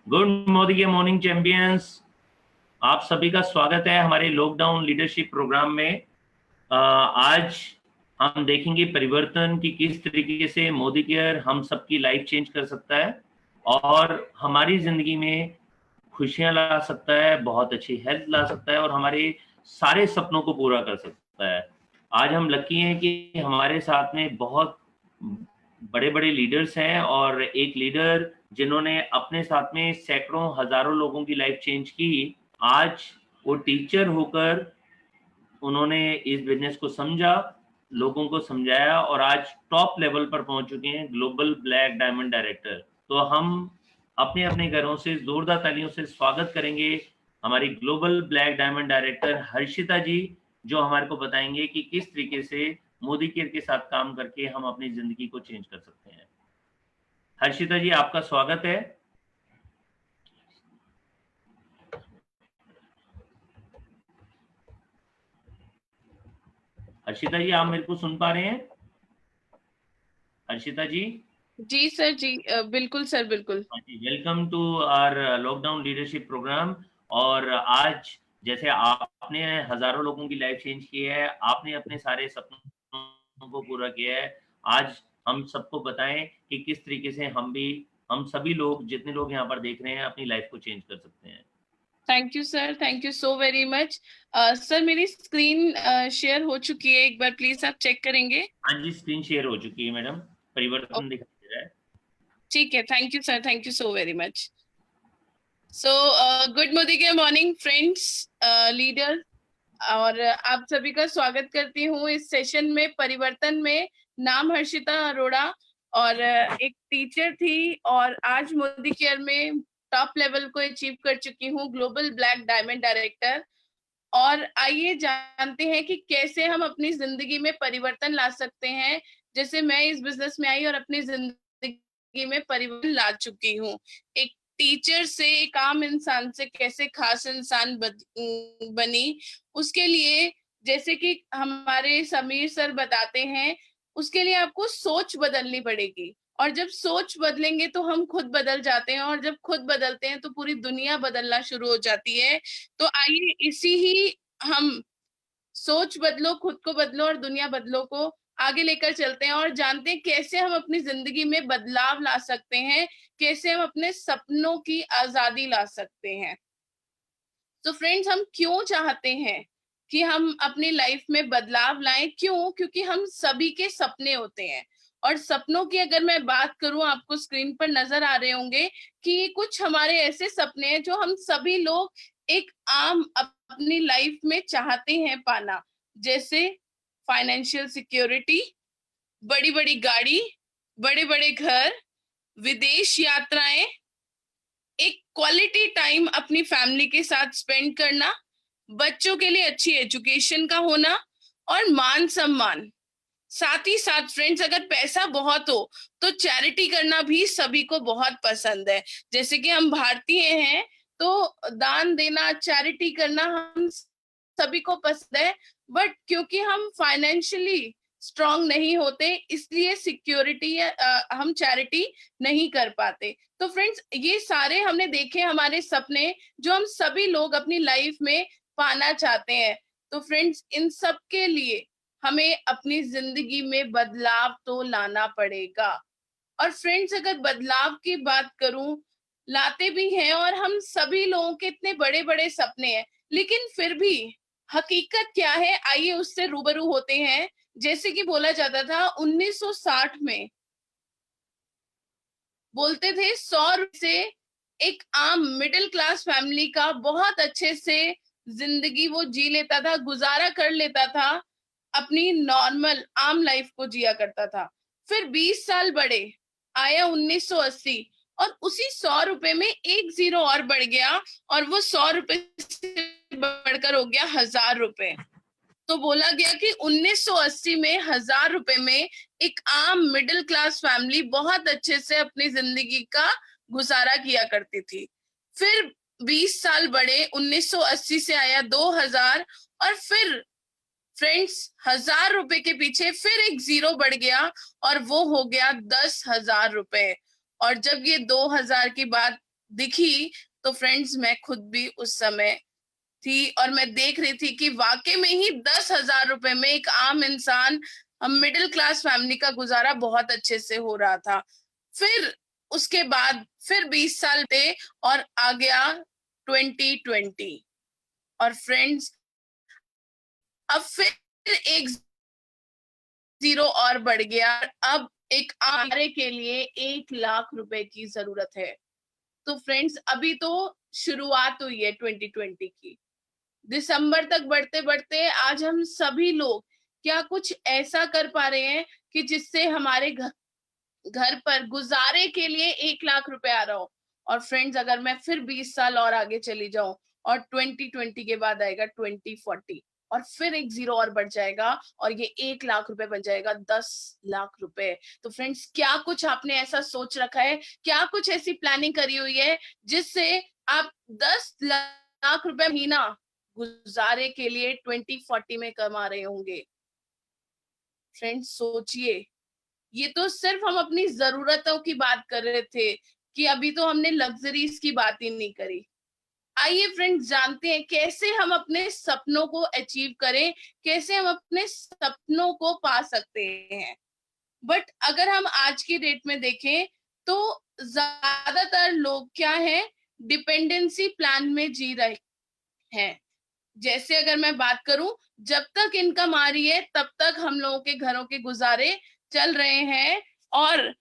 Good Modi के morning champions. आप सभी का स्वागत है हमारे लॉकडाउन लीडरशिप प्रोग्राम में। आज हम देखेंगे परिवर्तन की किस तरीके से मोदी केयर हम सबकी लाइफ चेंज कर सकता है और हमारी जिंदगी में खुशियां ला सकता है, बहुत अच्छी हेल्थ ला सकता है और हमारे सारे सपनों को पूरा कर सकता है। आज हम लकी हैं कि हमारे साथ में बहुत बड़े बड़े लीडर्स हैं और एक लीडर जिन्होंने अपने साथ में सैकड़ों हजारों लोगों की लाइफ चेंज की। आज वो टीचर होकर उन्होंने इस बिजनेस को समझा, लोगों को समझाया और आज टॉप लेवल पर पहुंच चुके हैं, ग्लोबल ब्लैक डायमंड डायरेक्टर। तो हम अपने अपने घरों से जोरदार तालियों से स्वागत करेंगे हमारी global black diamond director Harshita ji, जो हमारे को बताएंगे कि किस तरीके से मोदी केयर के साथ काम करके हम अपनी जिंदगी को चेंज कर सकते हैं। हर्षिता जी, आपका स्वागत है। हर्षिता जी, आप मेरे को सुन पा रहे हैं? हर्षिता जी। जी सर जी, बिल्कुल सर, बिल्कुल। हाँ जी, welcome to our lockdown leadership programme. और आज जैसे आपने हजारों लोगों की लाइफ चेंज की है, आपने अपने सारे सपनों को पूरा किया है। आज हम सबको बताएं कि किस तरीके से हम सभी लोग, जितने लोग यहाँ पर देख रहे हैं, अपनी लाइफ को चेंज कर सकते हैं। Thank you sir, thank you so very much. Sir, मेरी स्क्रीन शेयर हो चुकी है, एक बार प्लीज आप चेक करेंगे। हाँ जी, स्क्रीन शेयर हो चुकी है मैडम, परिवर्तन दिखाई दे रहा है। ठीक है, thank you sir, thank you so very much. So good morning के मॉर्निंग फ्रेंड्स, लीडर, और आप सभी का स्वागत करती हूँ इस सेशन में, परिवर्तन में। नाम हर्षिता अरोड़ा, और एक टीचर थी और आज मोदी केयर में टॉप लेवल को अचीव कर चुकी हूँ, ग्लोबल ब्लैक डायमंड डायरेक्टर। और आइए जानते हैं कि कैसे हम अपनी जिंदगी में परिवर्तन ला सकते हैं। जैसे मैं इस बिजनेस में आई और अपनी जिंदगी में परिवर्तन ला चुकी हूँ। एक टीचर से, एक आम इंसान से कैसे खास इंसान बनी, उसके लिए जैसे कि हमारे समीर सर बताते हैं, उसके लिए आपको सोच बदलनी पड़ेगी। और जब सोच बदलेंगे तो हम खुद बदल जाते हैं, और जब खुद बदलते हैं तो पूरी दुनिया बदलना शुरू हो जाती है। तो आइए इसी ही हम सोच बदलो, खुद को बदलो और दुनिया बदलो को आगे लेकर चलते हैं और जानते हैं कैसे हम अपनी जिंदगी में बदलाव ला सकते हैं, कैसे हम अपने सपनों की आजादी ला सकते हैं। तो फ्रेंड्स, हम क्यों चाहते हैं कि हम अपनी लाइफ में बदलाव लाएं? क्यों? क्योंकि हम सभी के सपने होते हैं। और सपनों की अगर मैं बात करूं, आपको स्क्रीन पर नजर आ रहे होंगे कि कुछ हमारे ऐसे सपने हैं जो हम सभी लोग एक आम अपनी लाइफ में चाहते हैं पाना। जैसे फाइनेंशियल सिक्योरिटी, बड़ी बड़ी गाड़ी, बड़े बड़े घर, विदेश यात्राएं, एक क्वालिटी टाइम अपनी फैमिली के साथ स्पेंड करना, बच्चों के लिए अच्छी एजुकेशन का होना, और मान सम्मान। साथ ही साथ फ्रेंड्स, अगर पैसा बहुत हो तो चैरिटी करना भी सभी को बहुत पसंद है। जैसे कि हम भारतीय हैं, तो दान देना, चैरिटी करना हम सभी को पसंद है। बट क्योंकि हम फाइनेंशियली स्ट्रांग नहीं होते, इसलिए सिक्योरिटी हम चैरिटी नहीं कर पाते। तो फ्रेंड्स, ये सारे हमने देखे हमारे सपने, जो हम सभी लोग अपनी लाइफ में पाना चाहते हैं। तो फ्रेंड्स, इन सब के लिए हमें अपनी जिंदगी में बदलाव तो लाना पड़ेगा। और फ्रेंड्स, अगर बदलाव की बात करूं, लाते भी हैं, और हम सभी लोगों के इतने बड़े बड़े सपने हैं, लेकिन फिर भी हकीकत क्या है, आइए उससे रूबरू होते हैं। जैसे कि बोला जाता था 1960 में, बोलते थे 100 से एक आम मिडिल क्लास फैमिली का बहुत अच्छे से जिंदगी वो जी लेता था, गुजारा कर लेता था, अपनी नॉर्मल आम लाइफ को जिया करता था। फिर 20 साल बढ़े, आया 1980, और उसी 100 रुपए में एक जीरो और बढ़ गया, और वो 100 रुपए से बढ़कर हो गया 1000 रुपए। तो बोला गया कि 1980 में 1000 रुपए में एक आम मिडिल क्लास फैमिली बहुत अच्छे से अपनी जिंदगी का गुजारा किया करती थी। फिर 20 साल बढ़े, 1980 से आया 2000, और फिर फ्रेंड्स, 1000 रुपए के पीछे फिर एक जीरो बढ़ गया, और वो हो गया 10,000 रुपए। और जब ये 2000 की बात दिखी तो फ्रेंड्स मैं खुद भी उस समय थी और मैं देख रही थी कि वाकई में ही 10,000 रुपए में एक आम इंसान, हम मिडिल क्लास फैमिली का गुजारा बहुत अच्छे से हो रहा था। फिर उसके बाद फिर 20 साल थे और आ गया 2020 और फ्रेंड्स अब फिर एक जीरो और बढ़ गया। अब एक आरे के लिए 1 लाख रुपए की जरूरत है। तो फ्रेंड्स अभी तो शुरुआत हुई है 2020 की। दिसंबर तक बढ़ते बढ़ते आज हम सभी लोग क्या कुछ ऐसा कर पा रहे हैं कि जिससे हमारे घर पर गुजारे के लिए 1 लाख रुपए आ रहा हो। और फ्रेंड्स अगर मैं फिर 20 साल और आगे चली जाऊं और 2020 के बाद आएगा 2040 और फिर एक जीरो और बढ़ जाएगा और ये 1 लाख रुपए बन जाएगा 10 लाख रुपए। तो फ्रेंड्स क्या कुछ आपने ऐसा सोच रखा है, क्या कुछ ऐसी प्लानिंग करी हुई है जिससे आप 10 लाख रुपए महीना गुजारे के लिए 2040 में कमा रहे होंगे? फ्रेंड्स सोचिए, ये तो सिर्फ हम अपनी जरूरतों की बात कर रहे थे कि अभी तो हमने लग्जरीज की बात ही नहीं करी। आइए फ्रेंड्स जानते हैं कैसे हम अपने सपनों को अचीव करें, कैसे हम अपने सपनों को पा सकते हैं। बट अगर हम आज की डेट में देखें तो ज्यादातर लोग क्या है, डिपेंडेंसी प्लान में जी रहे हैं। जैसे अगर मैं बात करूं, जब तक इनकम आ रही है तब तक हम लोगों के घरों के गुजारे चल रहे हैं और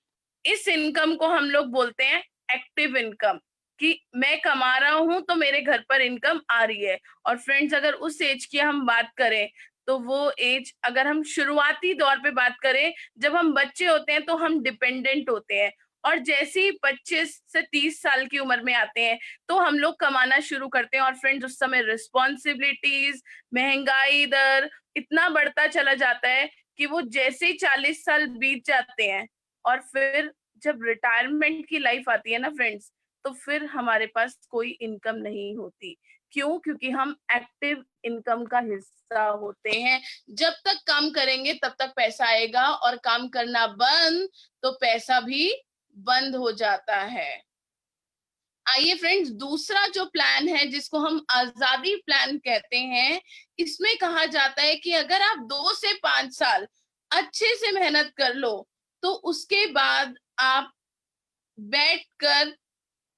इस इनकम को हम लोग बोलते हैं एक्टिव इनकम, कि मैं कमा रहा हूं तो मेरे घर पर इनकम आ रही है। और फ्रेंड्स अगर उस एज की हम बात करें तो वो एज, अगर हम शुरुआती दौर पे बात करें, जब हम बच्चे होते हैं तो हम डिपेंडेंट होते हैं और जैसे ही 25 से 30 साल की उम्र में आते हैं तो हम लोग कमाना शुरू करते हैं। और फ्रेंड्स उस समय रिस्पॉन्सिबिलिटीज, महंगाई दर इतना बढ़ता चला जाता है कि वो जैसे ही 40 साल बीत जाते हैं और फिर जब रिटायरमेंट की लाइफ आती है ना फ्रेंड्स, तो फिर हमारे पास कोई इनकम नहीं होती। क्यों? क्योंकि हम एक्टिव इनकम का हिस्सा होते हैं। जब तक काम करेंगे तब तक पैसा आएगा और काम करना बंद तो पैसा भी बंद हो जाता है। आइए फ्रेंड्स, दूसरा जो प्लान है जिसको हम आजादी प्लान कहते हैं, इसमें कहा जाता है कि अगर आप 2 से 5 साल अच्छे से मेहनत कर लो तो उसके बाद आप बैठकर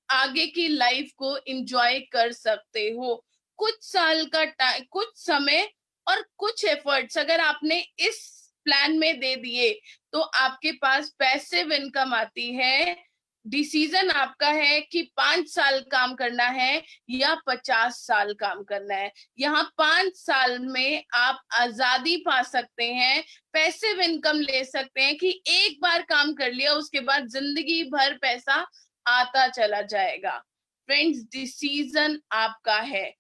आगे की लाइफ को एंजॉय कर सकते हो। कुछ साल का टाइम, कुछ समय और कुछ एफर्ट्स अगर आपने इस प्लान में दे दिए तो आपके पास पैसिव इनकम आती है। डिसीजन आपका है कि 5 साल काम करना है या 50 साल काम करना है। यहाँ 5 साल में आप आजादी पा सकते हैं, पैसिव इनकम ले सकते हैं कि एक बार काम कर लिया उसके बाद जिंदगी भर पैसा आता चला जाएगा। फ्रेंड्स डिसीजन आपका है।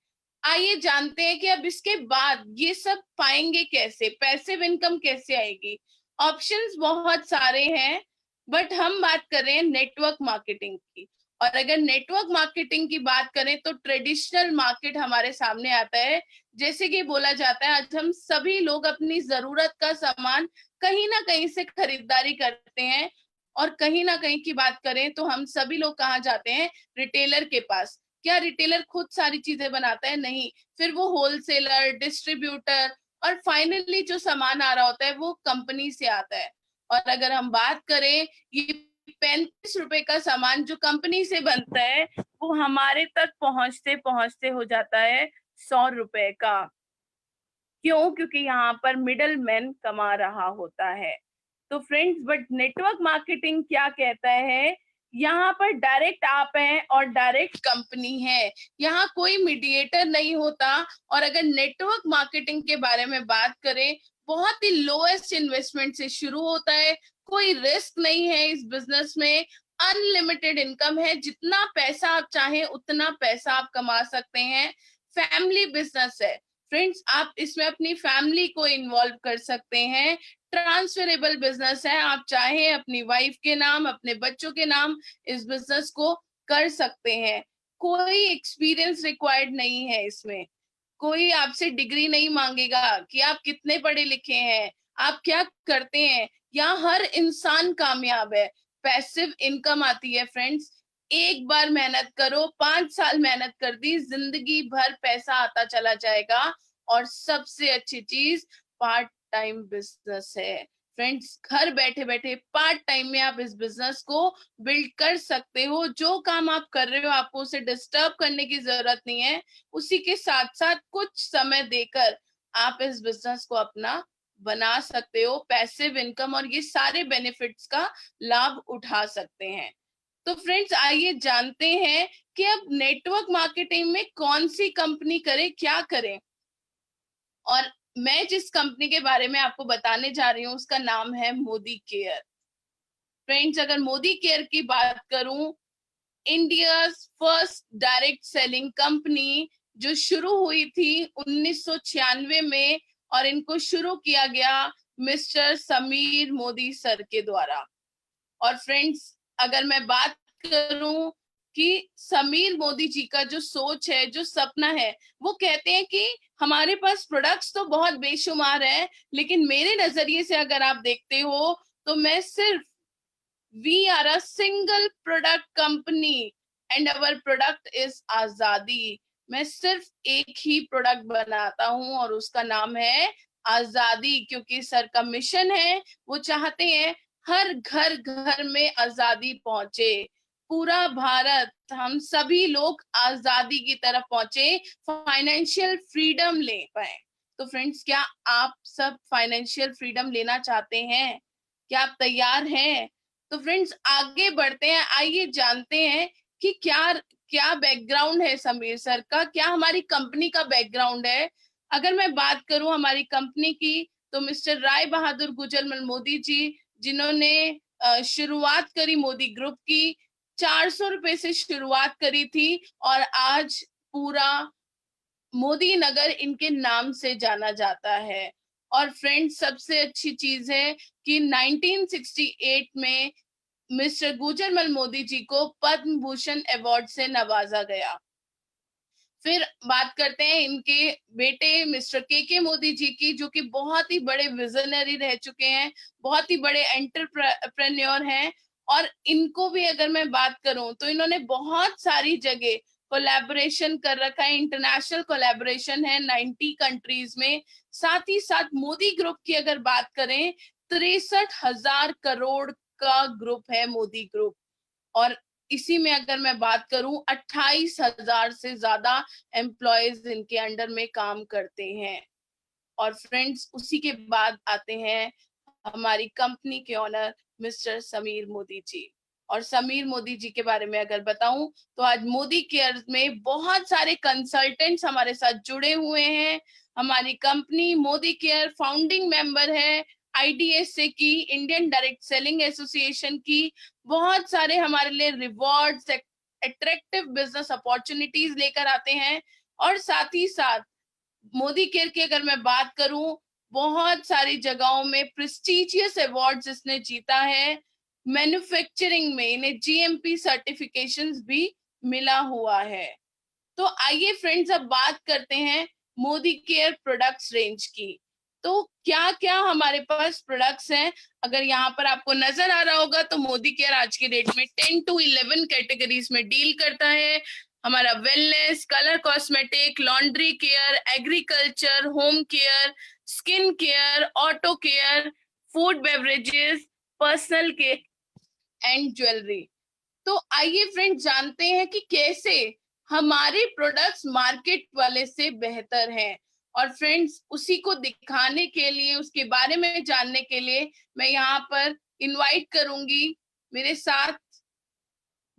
आइए जानते हैं कि अब इसके बाद ये सब पाएंगे कैसे, पैसिव इनकम कैसे आएगी। ऑप्शंस बहुत सारे हैं बट हम बात कर रहे हैं नेटवर्क मार्केटिंग की। और अगर नेटवर्क मार्केटिंग की बात करें तो ट्रेडिशनल मार्केट हमारे सामने आता है। जैसे कि बोला जाता है आज हम सभी लोग अपनी जरूरत का सामान कहीं ना कहीं से खरीदारी करते हैं और कहीं ना कहीं की बात करें तो हम सभी लोग कहाँ जाते हैं, रिटेलर के पास। क्या रिटेलर खुद सारी चीजें बनाता है? नहीं, फिर वो होलसेलर, डिस्ट्रीब्यूटर और फाइनली जो सामान आ रहा होता है वो कंपनी से आता है। और अगर हम बात करें, ये 35 रुपए का सामान जो कंपनी से बनता है वो हमारे तक पहुंचते पहुंचते हो जाता है 100 रुपए का। क्यों? क्योंकि यहाँ पर मिडल मैन कमा रहा होता है। तो फ्रेंड्स बट नेटवर्क मार्केटिंग क्या कहता है, यहाँ पर डायरेक्ट आप हैं और डायरेक्ट कंपनी है, यहाँ कोई मीडिएटर नहीं होता। और अगर नेटवर्क मार्केटिंग के बारे में बात करें, बहुत ही लोएस्ट इन्वेस्टमेंट से शुरू होता है, कोई रिस्क नहीं है इस बिजनेस में, अनलिमिटेड इनकम है, जितना पैसा आप चाहें उतना पैसा आप कमा सकते हैं। फैमिली बिजनेस है फ्रेंड्स, आप इसमें अपनी फैमिली को इन्वॉल्व कर सकते हैं। ट्रांसफरेबल बिजनेस है, आप चाहे अपनी वाइफ के नाम, अपने बच्चों के नाम इस बिजनेस को कर सकते हैं। कोई एक्सपीरियंस रिक्वायर्ड नहीं है इसमें, कोई आपसे डिग्री नहीं मांगेगा कि आप कितने पढ़े लिखे हैं, आप क्या करते हैं। यहाँ हर इंसान कामयाब है, पैसिव इनकम आती है फ्रेंड्स। एक बार मेहनत करो, 5 साल मेहनत कर दी, जिंदगी भर पैसा आता चला जाएगा। और सबसे अच्छी चीज पार्ट टाइम बिजनेस है फ्रेंड्स। घर बैठे बैठे पार्ट टाइम में आप इस बिजनेस को बिल्ड कर सकते हो। जो काम आप कर रहे हो आपको उसे डिस्टर्ब करने की जरूरत नहीं है। उसी के साथ साथ कुछ समय देकर आप इस बिजनेस को अपना बना सकते हो, पैसिव इनकम और ये सारे बेनिफिट्स का लाभ उठा सकते हैं। तो फ्रेंड्स आइए जानते हैं कि अब नेटवर्क मार्केटिंग में कौन सी कंपनी करे, क्या करें। और मैं जिस कंपनी के बारे में आपको बताने जा रही हूँ उसका नाम है मोदी केयर। फ्रेंड्स अगर मोदी केयर की बात करूं, India first direct selling company जो शुरू हुई थी 1996 में, और इनको शुरू किया गया मिस्टर समीर मोदी सर के द्वारा। और फ्रेंड्स अगर मैं बात करूं कि समीर मोदी जी का जो सोच है, जो सपना है, वो कहते हैं कि हमारे पास प्रोडक्ट्स तो बहुत बेशुमार हैं, लेकिन मेरे नजरिए से अगर आप देखते हो तो मैं सिर्फ we are a single product company and our product is आजादी। मैं सिर्फ एक ही प्रोडक्ट बनाता हूं और उसका नाम है आजादी, क्योंकि सर का मिशन है, वो चाहते हैं हर घर घर में आजादी पहुंचे, पूरा भारत, हम सभी लोग आजादी की तरफ पहुंचे, फाइनेंशियल फ्रीडम ले पाए। तो फ्रेंड्स क्या आप सब फाइनेंशियल फ्रीडम लेना चाहते हैं? क्या आप तैयार हैं? तो फ्रेंड्स आगे बढ़ते हैं, आइए जानते हैं कि क्या क्या बैकग्राउंड है समीर सर का, क्या हमारी कंपनी का बैकग्राउंड है। अगर मैं बात करूं हमारी कंपनी की, तो मिस्टर राय बहादुर गुजरमल मोदी जी, जिन्होंने शुरुआत करी मोदी ग्रुप की, 400 रुपए से शुरुआत करी थी और आज पूरा मोदी नगर इनके नाम से जाना जाता है। और फ्रेंड्स सबसे अच्छी चीज है कि 1968 में मिस्टर गुजरमल मोदी जी को पद्म भूषण अवार्ड से नवाजा गया। फिर बात करते हैं इनके बेटे मिस्टर के मोदी जी की, जो कि बहुत ही बड़े विजनरी रह चुके हैं, बहुत ही बड़े एंटरप्रेन्योर हैं। और इनको भी अगर मैं बात करूं तो इन्होंने बहुत सारी जगह कोलैबोरेशन कर रखा है, इंटरनेशनल कोलैबोरेशन है 90 कंट्रीज में। साथ ही साथ मोदी ग्रुप की अगर बात करें, 63,000 करोड़ का ग्रुप है मोदी ग्रुप। और इसी में अगर मैं बात करूं 28,000 से ज्यादा एम्प्लॉयज इनके अंडर में काम करते हैं। और फ्रेंड्स उसी के बाद आते हैं हमारी कंपनी के ओनर मिस्टर समीर मोदी जी। और समीर मोदी जी के बारे में अगर बताऊं तो आज मोदी केयर में बहुत सारे कंसल्टेंट्स हमारे साथ जुड़े हुए हैं। हमारी company Modi care founding member है IDSA की, इंडियन डायरेक्ट सेलिंग एसोसिएशन की। बहुत सारे हमारे लिए रिवॉर्ड्स, अट्रैक्टिव बिजनेस अपॉर्चुनिटीज लेकर आते हैं। और साथ ही साथ मोदी केयर की अगर मैं बात करूं, बहुत सारी जगहों में प्रेस्टिजियस अवार्ड्स इसने जीता है। मैन्युफैक्चरिंग में इन्हें GMP सर्टिफिकेशंस भी मिला हुआ है। तो आइए फ्रेंड्स अब बात करते हैं मोदी केयर प्रोडक्ट्स रेंज की। तो क्या क्या हमारे पास प्रोडक्ट्स हैं, अगर यहाँ पर आपको नजर आ रहा होगा तो मोदी केयर आज के डेट में 10 to 11 कैटेगरीज में डील करता है। हमारा wellness, colour cosmetic, laundry care, agriculture, home care, skin care, auto care, food beverages, personal care and jewellery. तो आइए फ्रेंड जानते हैं कि कैसे हमारे प्रोडक्ट्स मार्केट वाले से बेहतर हैं। और फ्रेंड्स उसी को दिखाने के लिए, उसके बारे में जानने के लिए मैं यहाँ पर इनवाइट करूंगी मेरे साथ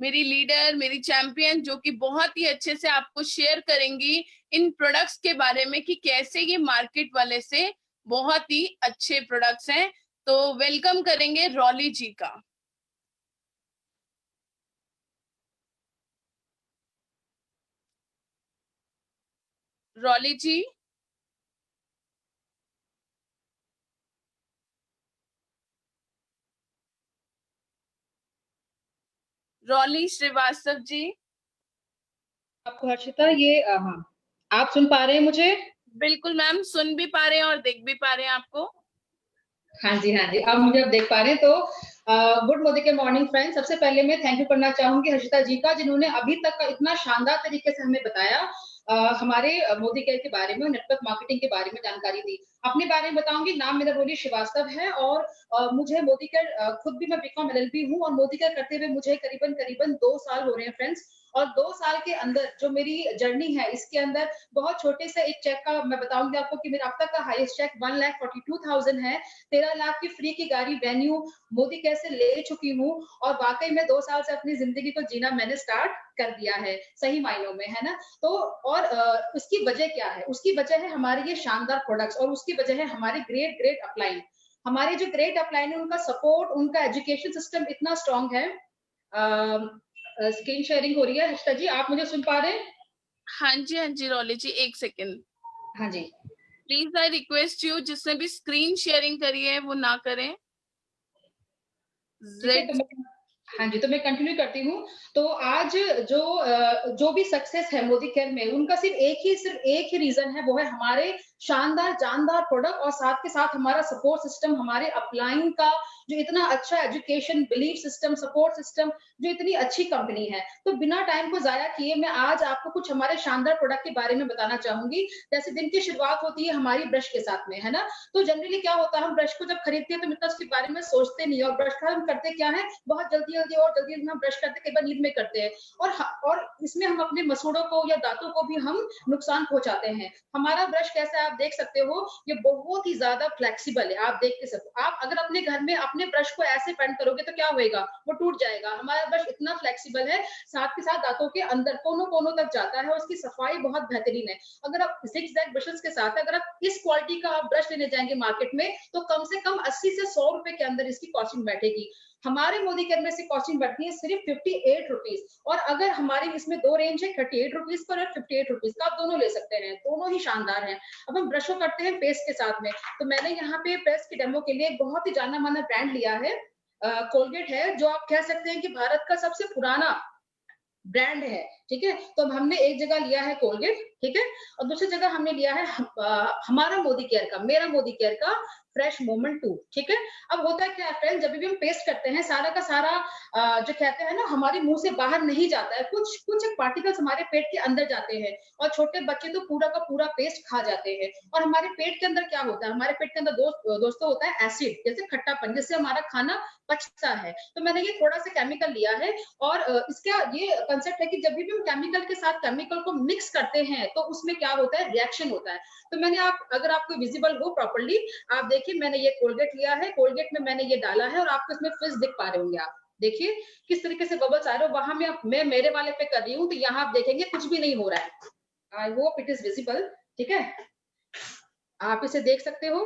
मेरी लीडर, मेरी चैंपियन, जो कि बहुत ही अच्छे से आपको शेयर करेंगी इन प्रोडक्ट्स के बारे में कि कैसे ये मार्केट वाले से बहुत ही अच्छे प्रोडक्ट्स हैं। तो वेलकम करेंगे रॉली जी का। रॉली जी, रॉली श्रीवास्तव जी। आपको हर्षिता ये हाँ, आप सुन पा रहे हैं मुझे? बिल्कुल मैम, सुन भी पा रहे हैं और देख भी पा रहे हैं आपको। हाँ जी, हाँ जी, अब मुझे अब देख पा रहे हैं। तो गुड मोदी के मॉर्निंग फ्रेंड्स। सबसे पहले मैं थैंक यू करना चाहूंगी हर्षिता जी का, जिन्होंने अभी तक का इतना शानदार तरीके से हमें बताया हमारे मोदी केयर के बारे में, नेटवर्क मार्केटिंग के बारे में जानकारी दी। अपने बारे में बताऊंगी। नाम मेरा रोली श्रीवास्तव है और मुझे मोदी केयर, खुद भी मैं बीकॉम एलएलबी हूँ और मोदी केयर करते हुए मुझे करीबन 2 साल हो रहे हैं फ्रेंड्स। और 2 साल के अंदर जो मेरी जर्नी है, इसके अंदर बहुत छोटे से एक चेक का मैं बताऊंगी आपको कि मेरा अब तक का हाईएस्ट चेक 1,42,000 है। 13 लाख की फ्री की गाड़ी वेन्यू मोदी केयर से ले चुकी हूँ और वाकई में 2 साल से अपनी जिंदगी को जीना मैंने स्टार्ट कर दिया है, सही मायनों में, है ना। तो और उसकी वजह क्या है? उसकी वजह है हमारे ये शानदार प्रोडक्ट्स और उसकी वजह है हमारे ग्रेट अपलाइन। हमारे जो ग्रेट अपलाइन है, उनका सपोर्ट, उनका एजुकेशन सिस्टम इतना स्ट्रांग है। स्क्रीन शेयरिंग हो रही है हर्षिता जी, आप मुझे सुन पा रहे हैं? हाँ जी रोली जी, एक सेकेंड। हाँ जी, प्लीज आई रिक्वेस्ट यू, जिसने भी स्क्रीन शेयरिंग करी है वो ना करें। ठीक है। हाँ जी, तो मैं कंटिन्यू करती हूँ। तो आज जो भी सक्सेस है मोदी केयर में, उनका सिर्फ एक ही रीजन है, वो है हमारे शानदार जानदार प्रोडक्ट और साथ के साथ हमारा सपोर्ट सिस्टम, हमारे अपलाइन का जो इतना अच्छा education, belief system, support system, जो इतनी अच्छी कंपनी है। तो बिना टाइम को जाया किए मैं आज आपको कुछ हमारे शानदार प्रोडक्ट के बारे में बताना चाहूंगी। जैसे दिन की शुरुआत होती है हमारी ब्रश के साथ में, है ना। तो जनरली क्या होता है, हम ब्रश को जब खरीदते हैं तो इतना उसके बारे में सोचते नहीं है, और ब्रश का हम करते क्या है, बहुत जल्दी हम ब्रश करते, कई बार नींद में करते हैं और इसमें हम अपने मसूड़ों को या दांतों को भी हम नुकसान पहुंचाते हैं। हमारा ब्रश कैसा है आप देख सकते हो, ये बहुत ही ज्यादा फ्लेक्सिबल है। आप देख के सब, आप अगर अपने घर में अपने ब्रश को ऐसे बेंड करोगे तो क्या होएगा, वो टूट जाएगा। हमारा ब्रश इतना फ्लेक्सिबल है, साथ के साथ दांतों के अंदर कोनों कोनों तक जाता है और उसकी सफाई बहुत बेहतरीन है। अगर आप zigzag ब्रशेस के साथ अगर आप इस क्वालिटी का आप ब्रश लेने जाएंगे मार्केट में, तो कम से कम 80 से 100 रुपए के अंदर इसकी कॉस्टिंग बैठेगी। हमारे मोदी केयर में से कॉस्टिंग बढ़ती है सिर्फ 58 रुपीज। और अगर हमारी इसमें 2 रेंज है, 38 रुपीज पर और 58 रुपीज का, आप दोनों ले सकते हैं, दोनों ही शानदार हैं। अब हम ब्रश को करते हैं पेस्ट के साथ में। तो मैंने यहाँ पे पेस्ट की डेमो के लिए एक बहुत ही जाना माना ब्रांड लिया है, कोलगेट है, जो आप कह सकते हैं कि भारत का सबसे पुराना ब्रांड है। ठीक है, तो अब हमने एक जगह लिया है कोलगेट, ठीक है, और दूसरी जगह हमने लिया है हमारा मोदी केयर का, मेरा मोदी केयर का फ्रेश मोमेंट 2। ठीक है, अब होता है क्या फ्रेंड, जब भी हम पेस्ट करते हैं, सारा का सारा जो कहते हैं ना, हमारे मुंह से बाहर नहीं जाता है, कुछ पार्टिकल्स हमारे पेट के अंदर जाते हैं और छोटे बच्चे तो पूरा का पूरा पेस्ट खा जाते हैं। और हमारे पेट के अंदर क्या होता है, हमारे पेट के अंदर दोस्तों होता है एसिड, जैसे खट्टापन, जिससे हमारा खाना पचता है। तो मैंने ये थोड़ा सा केमिकल लिया है और इसका ये कंसेप्ट है कि जब भी हम केमिकल के साथ केमिकल को मिक्स करते हैं तो उसमें क्या होता है, रिएक्शन होता है। तो मैंने अगर आपको विजिबल हो प्रॉपर्ली, आप देखिए, मैंने ये कोलगेट लिया है, कोलगेट में मैंने ये डाला है और आपको इसमें फिश दिख पा रहे होंगे। आप देखिए किस तरीके से बबल्स आ रहे हो, वहां मैं मेरे वाले पे कर रही हूँ, तो यहाँ आप देखेंगे कुछ भी नहीं हो रहा है। I hope it is visible. ठीक है, आप इसे देख सकते हो,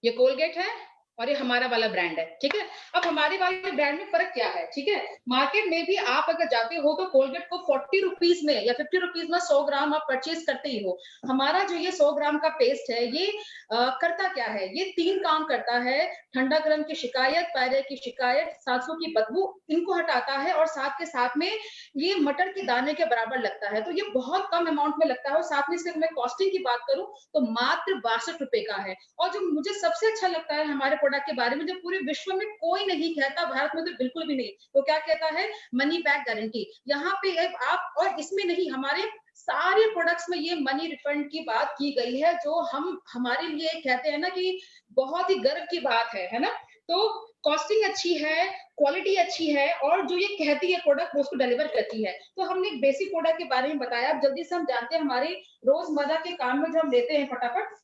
ये कोलगेट है और ये हमारा वाला ब्रांड है। ठीक है, अब हमारे वाले ब्रांड में फर्क क्या है। ठीक है, मार्केट में भी आप अगर जाते हो तो कोलगेट को 40 रुपीज में या 50 रुपीज में 100 ग्राम आप परचेज करते ही हो। हमारा जो ये 100 ग्राम का पेस्ट है, ये करता क्या है, ये 3 काम करता है। ठंडा गर्म की शिकायत, पायरे की शिकायत, सांसों की बदबू, इनको हटाता है और साथ के साथ में ये मटर के दाने के बराबर लगता है। तो ये बहुत कम अमाउंट में लगता है और साथ में इसके मैं कॉस्टिंग की बात करूं तो मात्र 62 रुपए का है। और जो मुझे सबसे अच्छा लगता है हमारे प्रोडक्ट के बारे में, जो पूरे विश्व में कोई नहीं कहता, भारत में तो बिल्कुल भी नहीं, वो क्या कहता है, मनी बैक गारंटी। यहाँ पे आप, और इसमें नहीं, हमारे सारे प्रोडक्ट्स में ये मनी रिफंड की बात की गई है, जो हम हमारे लिए कहते हैं ना कि बहुत ही गर्व की बात है ना। तो कॉस्टिंग अच्छी है, क्वालिटी अच्छी है और जो ये कहती है प्रोडक्ट वो उसको डिलीवर करती है। तो हमने एक बेसिक प्रोडक्ट के बारे में बताया। अब जल्दी से हम जानते हैं हमारे रोजमर्रा के काम में जो हम लेते हैं फटाफट।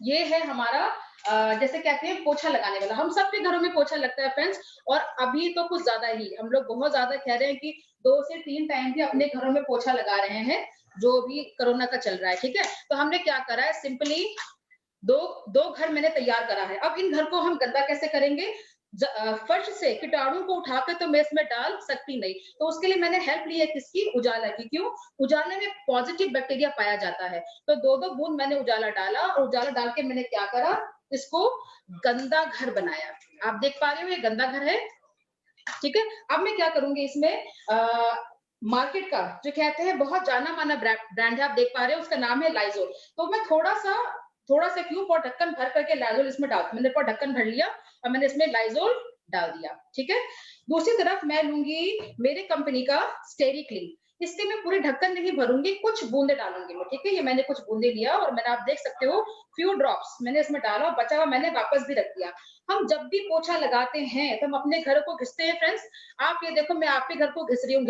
ये है हमारा जैसे कहते हैं पोछा लगाने वाला। हम सबके घरों में पोछा लगता है फ्रेंड्स, और अभी तो कुछ ज्यादा ही, हम लोग बहुत ज्यादा कह रहे हैं कि 2 से 3 टाइम भी अपने घरों में पोछा लगा रहे हैं, जो भी कोरोना का चल रहा है। ठीक है, तो हमने क्या करा है, सिंपली दो घर मैंने तैयार करा है। अब इन घर को हम गंदा कैसे करेंगे, फर्श से कीटाणु को उठाकर तो मैं इसमें डाल सकती नहीं, तो उसके लिए मैंने हेल्प ली है किसकी, उजाला की। क्यों, उजाले में पॉजिटिव बैक्टीरिया पाया जाता है। तो 2-2 बूंद मैंने उजाला डाला और उजाला डाल के मैंने क्या करा, इसको गंदा घर बनाया। आप देख पा रहे हो ये गंदा घर है। ठीक है, अब मैं क्या करूंगी इसमें, मार्केट का जो कहते हैं बहुत जाना माना ब्रांड है, आप देख पा रहे हो, उसका नाम है लाइजोल। तो मैं थोड़ा सा थोड़ा सा क्यूब और ढक्कन भर करके लाइजोल इसमें डाल, मैंने पर ढक्कन भर लिया और मैंने इसमें लाइजोल डाल दिया, ठीक है। दूसरी तरफ मैं लूंगी मेरे कंपनी का स्टेरी क्लीन, इसके मैं पूरे ढक्कन नहीं भरूंगी, कुछ बूंदे डालूंगी मैं, ठीक है। ये मैंने कुछ बूंदे लिया और मैंने, आप देख सकते हो फ्यू ड्रॉप्स मैंने इसमें डाला, बचा हुआ मैंने वापस भी रख दिया। हम जब भी पोछा लगाते हैं तो हम अपने घर को घिसते हैं फ्रेंड्स। आप ये देखो, मैं आपके घर को घिस रही हूँ,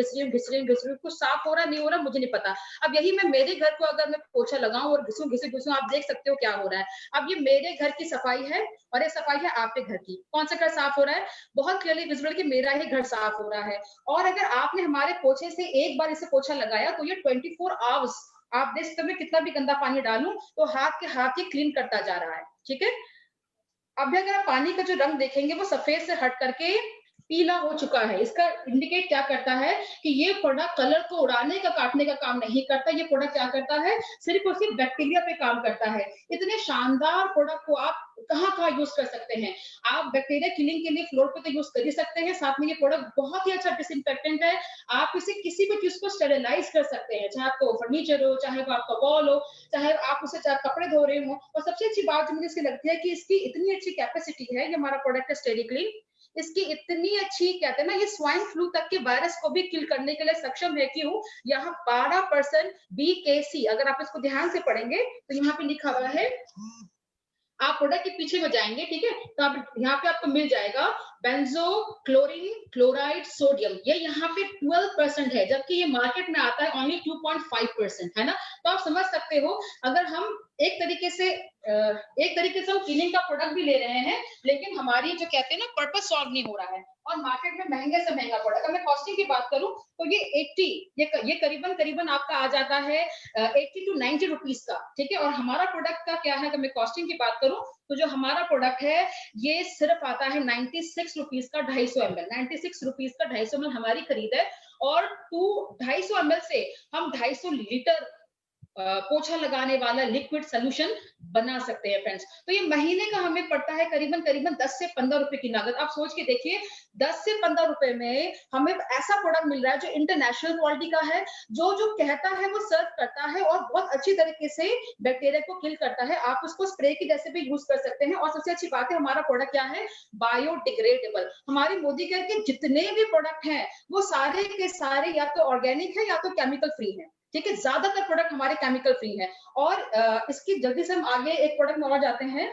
कुछ साफ हो रहा नहीं हो रहा मुझे नहीं पता। अब यही मैं मेरे घर को अगर मैं पोछा लगाऊं और घिसूं, आप देख सकते हो क्या हो रहा है। अब ये मेरे घर की सफाई है और ये सफाई है आपके घर की, कौन सा घर साफ हो रहा है? बहुत क्लियरली विजिबल कि मेरा ही घर साफ हो रहा है। और अगर आपने हमारे पोछे से एक बार इसे पोछा लगाया तो ये 24 आवर्स, आप देख सकते हो, मैं कितना भी गंदा पानी डालूं तो हाथ के हाथ ही क्लीन करता जा रहा है, ठीक है। अब अगर आप पानी का जो रंग देखेंगे वो सफेद से हट करके पीला हो चुका है। इसका इंडिकेट क्या करता है कि ये प्रोडक्ट कलर को उड़ाने का, काटने का काम नहीं करता। ये प्रोडक्ट क्या करता है, सिर्फ और सिर्फ बैक्टीरिया पे काम करता है। इतने शानदार प्रोडक्ट को आप कहाँ यूज कर सकते हैं। आप बैक्टीरिया किलिंग के लिए फ्लोर पे तो यूज कर ही सकते हैं, साथ में ये प्रोडक्ट बहुत ही अच्छा डिसइंफेक्टेंट है। आप इसे किसी भी चीज को स्टेरिलाइज कर सकते हैं, चाहे आपको फर्नीचर हो, चाहे वो आपका वॉल हो, चाहे आप उसे चाहे कपड़े धो रहे हो। और सबसे अच्छी बात जो मुझे इसकी लगती है कि इसकी इतनी अच्छी कैपेसिटी है, ये हमारा प्रोडक्ट है स्टेरी क्लीन, इसकी इतनी अच्छी, कहते हैं ना, ये स्वाइन फ्लू तक के वायरस को भी किल करने के लिए सक्षम है। क्यों? यहाँ 12% BKC, अगर आप इसको ध्यान से पढ़ेंगे तो यहाँ पे लिखा हुआ है, आप प्रोडक्ट के पीछे में जाएंगे, ठीक है, तो आप यहाँ पे आपको मिल जाएगा बेंजो क्लोरीन क्लोराइड सोडियम, ये यहाँ पे 12% है, जबकि ये मार्केट में आता है ओनली 2.5%, है ना। तो आप समझ सकते हो, अगर हम एक तरीके से हम क्लीनिंग का प्रोडक्ट भी ले रहे हैं, लेकिन हमारी जो कहते हैं ना पर्पस सॉल्व नहीं हो रहा है, और मार्केट में महंगे से महंगा प्रोडक्ट। अगर मैं कॉस्टिंग की बात करूं तो ये 80, ये करीबन आपका आ जाता है 80 to 90 रुपीज का, ठीक है। और हमारा प्रोडक्ट का क्या है, अगर मैं कॉस्टिंग की बात करूं तो जो हमारा प्रोडक्ट है ये सिर्फ आता है 96 रुपीज का 250 ml, 96 रुपीज का 250 ml हमारी खरीद है। और 250 ml से हम 250 लीटर पोछा लगाने वाला लिक्विड सोल्यूशन बना सकते हैं फ्रेंड्स। तो ये महीने का हमें पड़ता है करीबन 10 से 15 रुपए की लागत। आप सोच के देखिए, 10 से 15 रुपए में हमें ऐसा प्रोडक्ट मिल रहा है जो इंटरनेशनल क्वालिटी का है, जो कहता है वो सर्व करता है और बहुत अच्छी तरीके से बैक्टीरिया को किल करता है। आप उसको स्प्रे की जैसे भी यूज कर सकते हैं। और सबसे अच्छी बात है, हमारा प्रोडक्ट क्या है, बायोडिग्रेडेबल। हमारे मोदी केयर के जितने भी प्रोडक्ट हैं वो सारे के सारे या तो ऑर्गेनिक है या तो केमिकल फ्री है, ठीक है। ज्यादातर प्रोडक्ट हमारे केमिकल फ्री है। और इसकी जल्दी से हम आगे एक प्रोडक्ट में और जाते हैं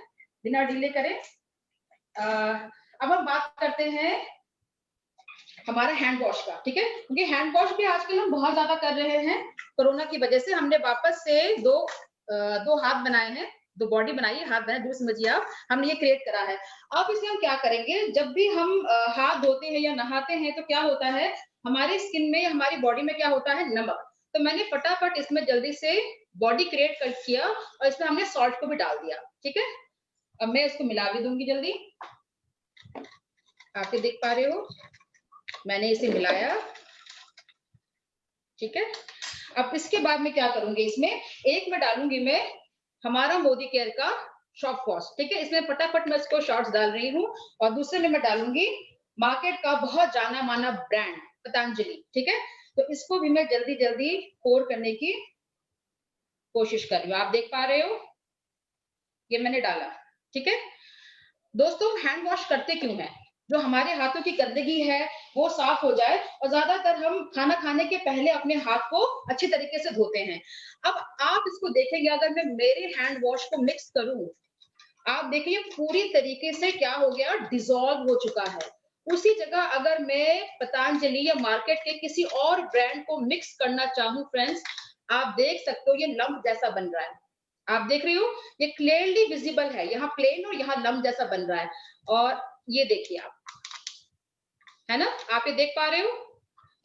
बिना डिले करे। अब हम बात करते हैं हमारा हैंड वॉश का, ठीक है, क्योंकि हैंड वॉश भी आजकल हम बहुत ज्यादा कर रहे हैं। कोरोना की वजह से हमने वापस से दो हाथ बनाए हैं, दो बॉडी बनाई है, हाथ बनाए, दूर समझिए आप, हमने ये क्रिएट करा है। अब इसे हम क्या करेंगे, जब भी हम हाथ धोते हैं या नहाते हैं तो क्या होता है, हमारी स्किन में, हमारी बॉडी में क्या होता है, नमक। तो मैंने फटाफट इसमें जल्दी से बॉडी क्रिएट कर किया और इसमें हमने सॉल्ट को भी डाल दिया, ठीक है। अब मैं इसको मिला भी दूंगी जल्दी, आप ये देख पा रहे हो, मैंने इसे मिलाया, ठीक है। अब इसके बाद में क्या करूंगी, इसमें एक में डालूंगी मैं हमारा मोदी केयर का शॉप वॉश, ठीक है। इसमें फटाफट मैं इसको शॉर्ट्स डाल रही हूँ। और दूसरे में मैं डालूंगी मार्केट का बहुत जाना माना ब्रांड पतंजलि, ठीक है। तो इसको भी मैं जल्दी जल्दी पोर करने की कोशिश कर रही हूँ, आप देख पा रहे हो, ये मैंने डाला, ठीक है। दोस्तों, हैंड वॉश करते क्यों हैं, जो हमारे हाथों की गंदगी है वो साफ हो जाए। और ज्यादातर हम खाना खाने के पहले अपने हाथ को अच्छी तरीके से धोते हैं। अब आप इसको देखेंगे, अगर मैं मेरे हैंड वॉश को मिक्स करूं, आप देखिए पूरी तरीके से क्या हो गया, डिसॉल्व हो चुका है। उसी जगह अगर मैं पतंजलि या मार्केट के किसी और ब्रांड को मिक्स करना चाहूं फ्रेंड्स, आप देख सकते हो ये लम्प जैसा बन रहा है। आप देख रहे हो, ये क्लियरली विजिबल है, यहाँ प्लेन और यहाँ लम्प जैसा बन रहा है। और ये देखिए आप, है ना, आप ये देख पा रहे हो,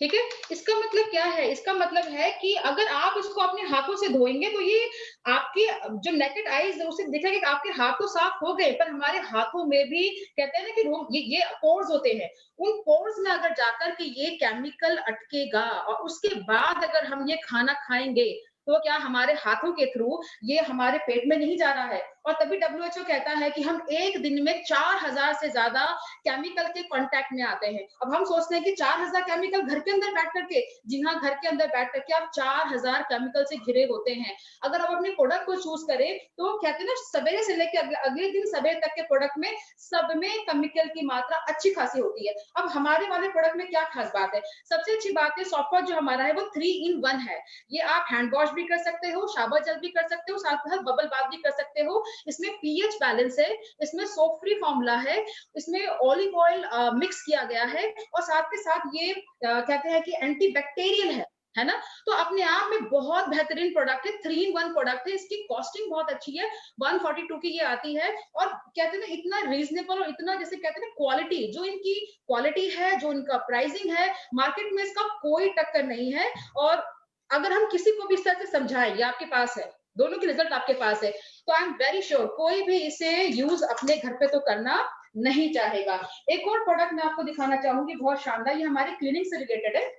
ठीक है। इसका मतलब क्या है, इसका मतलब है कि अगर आप इसको अपने हाथों से धोएंगे तो ये आपकी जो नेकेड आईज है उसे दिखेगा कि आपके हाथ तो साफ हो गए, पर हमारे हाथों में भी कहते हैं ना कि ये पोर्स होते हैं, उन पोर्स में अगर जाकर के ये केमिकल अटकेगा और उसके बाद अगर हम ये खाना खाएंगे तो क्या हमारे हाथों के थ्रू ये हमारे पेट में नहीं जा रहा है? और तभी WHO कहता है कि हम एक दिन में 4000 से ज्यादा केमिकल के कांटेक्ट में आते हैं। अब हम सोचते हैं कि 4000 केमिकल घर के अंदर बैठ करके, जी हाँ, घर के अंदर बैठ करके आप 4000 केमिकल से घिरे होते हैं। अगर आप अपने प्रोडक्ट को चूज करें तो कहते हैं ना, सवेरे से लेकर अगले दिन सवेरे तक के प्रोडक्ट में सब में केमिकल की मात्रा अच्छी खासी होती है। अब हमारे वाले प्रोडक्ट में क्या खास बात है? सबसे अच्छी बात है, सॉफ्टवेयर जो हमारा है वो 3 in 1 है। ये आप हैंड वॉश भी कर सकते हो, शावर जेल भी कर सकते हो, साथ में बबल बाथ भी कर सकते हो। इसमें पीएच बैलेंस है, इसमें सोप फ्री फॉर्मूला है, इसमें ऑलिव ऑयल मिक्स किया गया है, और साथ के साथ ये कहते हैं कि एंटी बैक्टीरियल है ना। तो अपने आप में बहुत बेहतरीन प्रोडक्ट है, 3 in 1 प्रोडक्ट है। इसकी कॉस्टिंग बहुत अच्छी है, 142 की ये आती है। और कहते हैं ना, इतना रीजनेबल और इतना, जैसे कहते हैं ना, क्वालिटी, जो इनकी क्वालिटी है, जो इनका प्राइसिंग है, मार्केट में इसका कोई टक्कर नहीं है। और अगर हम किसी को भी इस तरह से समझाएं, ये आपके पास है, दोनों के रिजल्ट आपके पास है, तो आई एम वेरी श्योर कोई भी इसे यूज अपने घर पे तो करना नहीं चाहेगा। एक और प्रोडक्ट मैं आपको दिखाना चाहूंगी, बहुत शानदार, ये हमारे क्लीनिंग से रिलेटेड है।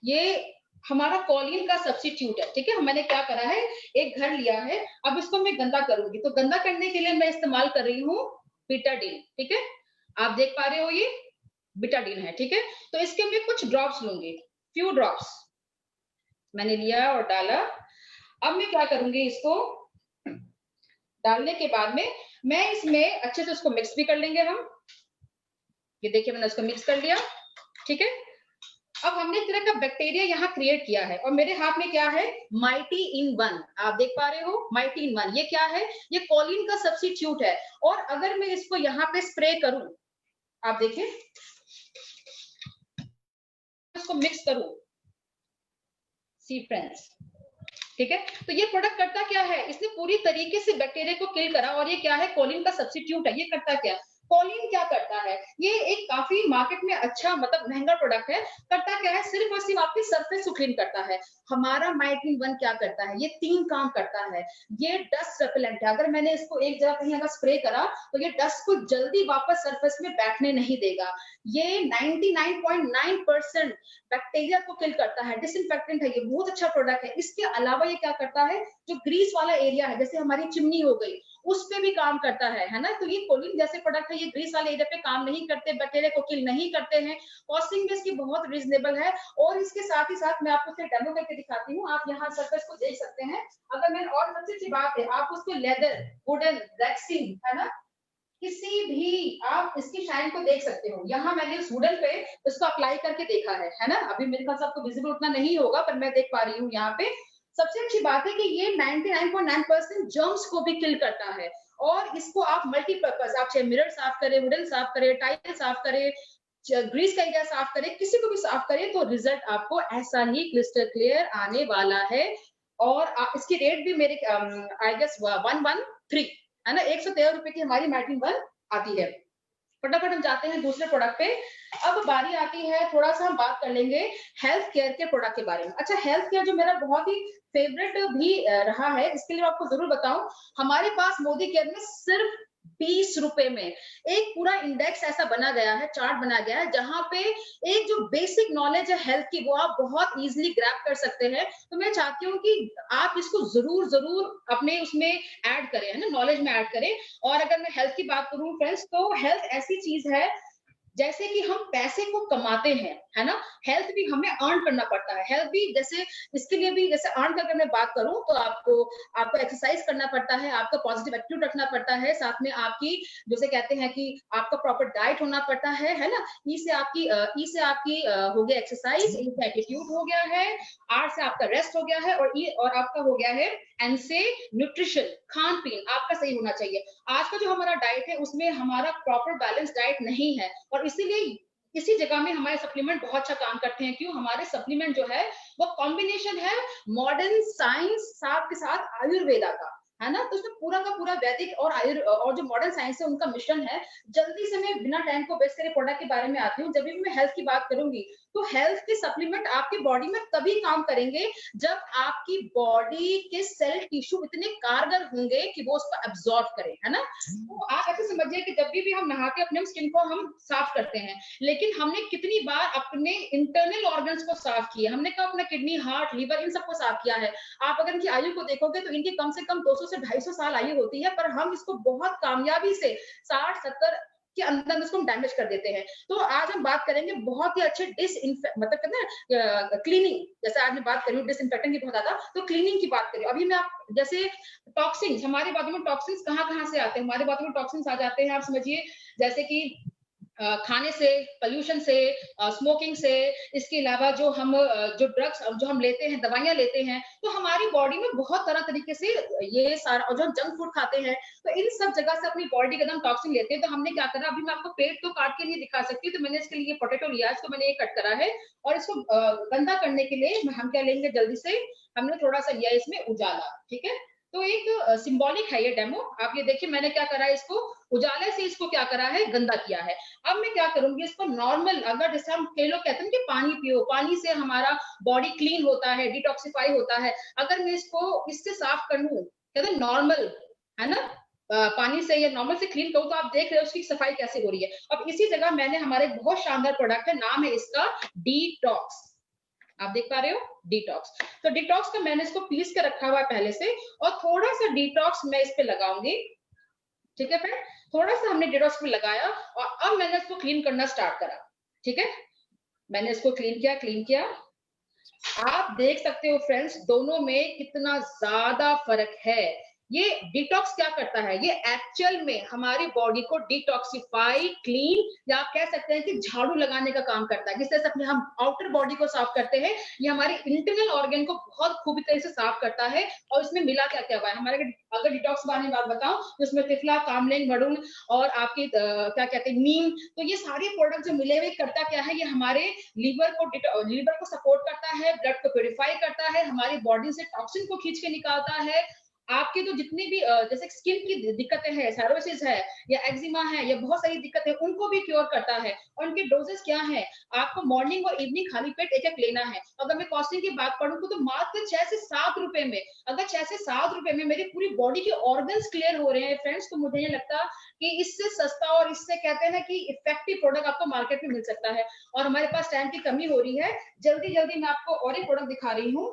ये हमारा कॉलिन का सब्स्टिट्यूट है, ठीक है। मैंने क्या करा है, एक घर लिया है, अब इसको मैं गंदा करूंगी, तो गंदा करने के लिए मैं इस्तेमाल कर रही हूँ बीटाडीन, ठीक है। आप देख पा रहे हो ये बीटाडीन है, ठीक है। तो इसके मैं कुछ ड्रॉप्स लूंगी, फ्यू ड्रॉप्स मैंने लिया और डाला। अब मैं क्या करूंगी, इसको डालने के बाद में मैं इसमें अच्छे से उसको मिक्स भी कर लेंगे हम। ये देखिए मैंने उसको मिक्स कर लिया, ठीक है। अब हमने इस तरह का बैक्टीरिया यहाँ क्रिएट किया है, और मेरे हाथ में क्या है, माइटी इन 1, आप देख पा रहे हो, माइटी इन 1। ये क्या है, ये कॉलिन का सब्स्टिट्यूट है। और अगर मैं इसको यहाँ पे स्प्रे करूं, आप देखिए, इसको मिक्स करूं, सी फ्रेंड्स, ठीक है। तो ये प्रोडक्ट करता क्या है, इसने पूरी तरीके से बैक्टीरिया को किल करा। और ये क्या है, कॉलिन का सब्स्टिट्यूट है। ये करता क्या, कॉलिन क्या करता है, ये एक काफी मार्केट में अच्छा, मतलब महंगा प्रोडक्ट है। करता क्या है, सिर्फ और सिर्फ आपकी सरफेस को क्लीन करता है। हमारा माइटिन 1 क्या करता है, ये 3 काम करता है। ये डस्ट रेपेलेंट है, अगर मैंने इसको एक जगह कहीं अगर स्प्रे करा तो ये डस्ट को जल्दी वापस सरफेस में बैठने नहीं देगा। ये 99.9% बैक्टीरिया को किल करता है, डिसइंफेक्टेंट है, ये बहुत अच्छा प्रोडक्ट है। इसके अलावा ये क्या करता है, जो ग्रीस वाला एरिया है, जैसे हमारी चिमनी हो गई, उस पे भी काम करता है ना। तो ये कोलिन जैसे प्रोडक्ट है, ये ग्रीस वाले एरिया पे काम नहीं करते, बैक्टीरिया को किल नहीं करते हैं। कॉस्टिंग भी इसकी बहुत रीजनेबल है। और इसके साथ ही साथ मैं आपको डेमो करके दिखाती हूँ, आप यहाँ सरफेस को देख सकते हैं। अगर मैं, और सबसे अच्छी बात है, आप उसको लेदर, वुडन, रेक्सिन, है ना, किसी भी आप इसकी शाइन को देख सकते हो। यहाँ मैंने उस वुडन पे इसको अप्लाई करके देखा है ना। अभी मेरे पास आपको विजिबल उतना नहीं होगा, पर मैं देख पा रही हूँ यहाँ पे। सबसे अच्छी बात है कि ये 99.9% जर्म्स को भी किल करता है। और इसको आप मल्टीपर्पज, आप चाहे मिरर साफ करें, वुडन साफ करें, टाइल साफ करें, ग्रीस का एरिया साफ करें, किसी को भी साफ करें, तो रिजल्ट आपको ऐसा ही क्रिस्टल क्लियर आने वाला है। और इसकी रेट भी मेरे आई गेस 113 है ना, 113 रुपए की हमारी माइटिन 1 आती है। फटाफट हम जाते हैं दूसरे प्रोडक्ट पे। अब बारी आती है, थोड़ा सा हम बात कर लेंगे हेल्थ केयर के प्रोडक्ट के बारे में। अच्छा, हेल्थ केयर जो मेरा बहुत ही फेवरेट भी रहा है, इसके लिए आपको जरूर बताऊं, हमारे पास मोदी केयर में सिर्फ 20 रुपए में एक पूरा इंडेक्स ऐसा बना गया है, चार्ट बना गया है, जहां पे एक जो बेसिक नॉलेज है हेल्थ की, वो आप बहुत इजीली ग्रैब कर सकते हैं। तो मैं चाहती हूँ कि आप इसको जरूर जरूर अपने उसमें ऐड करें, है ना, नॉलेज में ऐड करें। और अगर मैं हेल्थ की बात करूँ फ्रेंड्स, तो हेल्थ ऐसी चीज है जैसे कि हम पैसे को कमाते हैं, है ना, हेल्थ भी हमें अर्न करना पड़ता है। हेल्थ भी जैसे, इसके लिए भी जैसे अर्न करके मैं बात करूं, तो आपको एक्सरसाइज करना पड़ता है, आपका पॉजिटिव एटीट्यूड रखना पड़ता है, साथ में आपकी जैसे कहते हैं कि आपका प्रॉपर डाइट होना पड़ता है ना। ई से आपकी हो गया एक्सरसाइज, ई से एटीट्यूड हो गया है, आर से आपका रेस्ट हो गया है, और आपका हो गया है एन से न्यूट्रिशन, खान पीन आपका सही होना चाहिए। आज का जो हमारा डाइट है, उसमें हमारा प्रॉपर बैलेंस डाइट नहीं है, और इसीलिए इसी जगह में हमारे सप्लीमेंट बहुत अच्छा काम करते हैं। क्यों, हमारे सप्लीमेंट जो है वो कॉम्बिनेशन है मॉडर्न साइंस साथ के साथ आयुर्वेदा का, है ना, तो उसमें पूरा का पूरा वैदिक और जो मॉडर्न साइंस है उनका मिश्रण है। जल्दी से मैं बिना टाइम को वेस्ट करे प्रोडक्ट के बारे में आती हूँ। जब भी मैं हेल्थ की बात करूंगी तो हेल्थ के सप्लीमेंट आपकी बॉडी में तभी काम करेंगे जब आपकी बॉडी के सेल टिश्यू इतने कारगर होंगे कि वो उसको एब्जॉर्ब करें, है ना। तो आप ऐसे समझिए कि जब भी हम नहाते अपने स्किन को हम साफ करते हैं, लेकिन हमने कितनी बार अपने इंटरनल ऑर्गन्स को साफ किया, हमने कहा अपना किडनी, हार्ट, लीवर, इन सबको साफ किया है। आप अगर इनकी आयु को देखोगे तो इनकी कम से कम 200 से 250 साल आयु होती है, पर हम इसको बहुत कामयाबी से 60-70 के अंदर इसको हम डैमेज कर देते हैं। तो आज हम बात करेंगे बहुत ही अच्छे मतलब कहते हैं क्लीनिंग, जैसे आज मैं बात करूँ डिसइंफेक्टेंट की बहुत ज्यादा, तो क्लीनिंग की बात करें। अभी मैं आप जैसे टॉक्सिन्स, हमारे बातों में टॉक्सिन्स कहाँ से आते हैं, हमारे बातों में टॉक्सिन्स आ जाते हैं, आप समझिए जैसे कि खाने से, पोल्यूशन से, स्मोकिंग से, इसके अलावा जो जो ड्रग्स जो हम लेते हैं, दवाइयां लेते हैं, तो हमारी बॉडी में बहुत तरह तरीके से ये सारा, और जो हम जंक फूड खाते हैं, तो इन सब जगह से अपनी बॉडी के एकदम टॉक्सिन लेते हैं। तो हमने क्या करा, अभी मैं आपको पेट तो काट के नहीं दिखा सकती, तो मैंने इसके लिए पोटैटो लिया, इसको मैंने ये कट करा है, और इसको गंदा करने के लिए हम क्या लेंगे, जल्दी से हमने थोड़ा सा लिया इसमें उजाला, ठीक है। तो एक सिंबॉलिक है ये डेमो, आप ये देखिए मैंने क्या करा है, इसको उजाले से इसको क्या करा है, गंदा किया है। अब मैं क्या करूंगी, इसको नॉर्मल, अगर जैसे हम कई लोग कहते हैं कि पानी पियो, पानी से हमारा बॉडी क्लीन होता है, डिटॉक्सिफाई होता है, अगर मैं इसको इससे साफ कर लूं, कहते हैं नॉर्मल, है ना, पानी से या नॉर्मल से क्लीन करूं, तो आप देख रहे हो उसकी सफाई कैसे हो रही है। अब इसी जगह मैंने हमारे बहुत शानदार प्रोडक्ट है, नाम है इसका डिटॉक्स, आप देख पा रहे हो, डिटॉक्स। तो डिटॉक्स का मैंने इसको पीस के रखा हुआ है पहले से, और थोड़ा सा डिटॉक्स मैं इस पे लगाऊंगी, ठीक है फ्रेंड। थोड़ा सा हमने डिटॉक्स पे लगाया, और अब मैंने इसको क्लीन करना स्टार्ट करा, ठीक है। मैंने इसको क्लीन किया। आप देख सकते हो फ्रेंड्स, दोनों में कितना ज्यादा फर्क है। ये डिटॉक्स क्या करता है, ये एक्चुअल में हमारी बॉडी को डिटॉक्सिफाई, क्लीन, या आप कह सकते हैं कि झाड़ू लगाने का काम करता है। जिस तरह से अपने हम आउटर बॉडी को साफ करते हैं, ये हमारे इंटरनल ऑर्गन को बहुत खूबी तरह से साफ करता है। और इसमें मिला क्या क्या हुआ है हमारे, अगर डिटॉक्स बारे में बात बताऊं तो इसमें त्रिफला, कामलिन, वरुण और आपके क्या कहते हैं, नीम, तो ये सारे प्रोडक्ट जो मिले हुए करता क्या है, ये हमारे लीवर को सपोर्ट करता है, ब्लड को प्योरीफाई करता है, हमारी बॉडी से टॉक्सिन को खींच के निकालता है। आपके जो जितनी भी जैसे स्किन की दिक्कतें हैं, साइरोसिस है या एक्जिमा है या बहुत सारी दिक्कतें, उनको भी क्योर करता है। और उनके डोजेस क्या है, आपको मॉर्निंग और इवनिंग खाली पेट एक लेना है। अगर मैं कॉस्टिंग की बात करूं तो मात्र 6 से 7 रुपए में, अगर 6 से 7 रुपए में मेरी पूरी बॉडी के ऑर्गन्स क्लियर हो रहे हैं फ्रेंड्स, तो मुझे नहीं लगता कि इससे सस्ता और इससे कहते हैं ना कि इफेक्टिव प्रोडक्ट आपको मार्केट में मिल सकता है। और हमारे पास टाइम की कमी हो रही है, जल्दी जल्दी मैं आपको और एक प्रोडक्ट दिखा रही हूँ,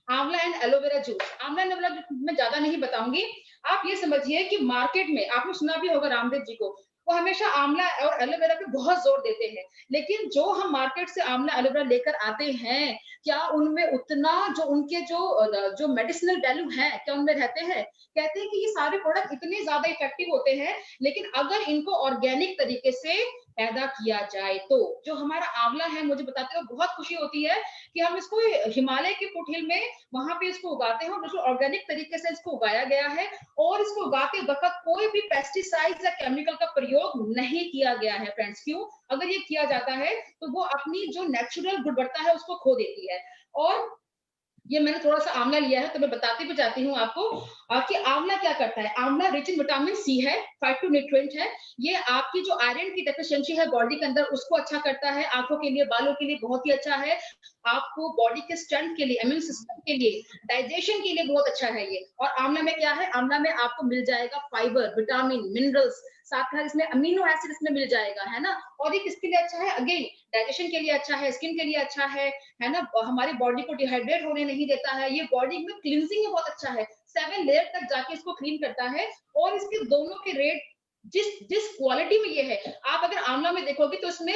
आंवला एंड एलोवेरा जूस। आंवला एंड एलोवेरा मैं ज्यादा नहीं बताऊंगी, आप ये समझिए कि मार्केट में आपने सुना भी होगा रामदेव जी को, वो हमेशा आंवला और एलोवेरा पे बहुत जोर देते हैं। लेकिन जो हम मार्केट से आंवला एलोवेरा लेकर आते हैं, क्या उनमें उतना जो उनके जो मेडिसिनल वैल्यू है, क्या उनमें रहते हैं? कहते हैं कि ये सारे प्रोडक्ट इतने ज्यादा इफेक्टिव होते हैं, लेकिन अगर इनको ऑर्गेनिक तरीके से पैदा किया जाए तो। जो हमारा आंवला है, मुझे बताते हुए बहुत खुशी होती है कि हम इसको हिमालय के फुटहिल में वहां पे इसको उगाते हैं, और जो ऑर्गेनिक तरीके से इसको उगाया गया है, और इसको उगाते वक्त कोई भी पेस्टिसाइड या केमिकल का प्रयोग नहीं किया गया है फ्रेंड्स। क्यों? अगर ये किया जाता है तो वो अपनी जो नेचुरल गुणवत्ता है उसको खो देती है। और ये मैंने थोड़ा सा आंवला लिया है, तो मैं बताती भी जाती हूँ आपको कि आंवला क्या करता है। आंवला रिच इन विटामिन सी है, फाइटोन्यूट्रिएंट है, ये आपकी जो आयरन की डेफिशिएंसी है बॉडी के अंदर उसको अच्छा करता है, आंखों के लिए, बालों के लिए बहुत ही अच्छा है, आपको बॉडी के स्ट्रेंथ के लिए, इम्यून सिस्टम के लिए, डाइजेशन के लिए बहुत अच्छा है ये। और आंवला में क्या है, आंवला में आपको मिल जाएगा फाइबर, विटामिन, मिनरल्स, साथ में इसमें अमीनो एसिड इसमें मिल जाएगा, है ना। और ये किसके लिए अच्छा है, अगेन डाइजेशन के लिए अच्छा है, स्किन के लिए अच्छा है ना, हमारी बॉडी को डिहाइड्रेट होने नहीं देता है, ये बॉडी में क्लींजिंग में बहुत अच्छा है, 7 लेयर तक जाके इसको क्लीन करता है। और इसके दोनों के रेट जिस क्वालिटी में ये है, आप अगर आंवला में देखोगे तो इसमें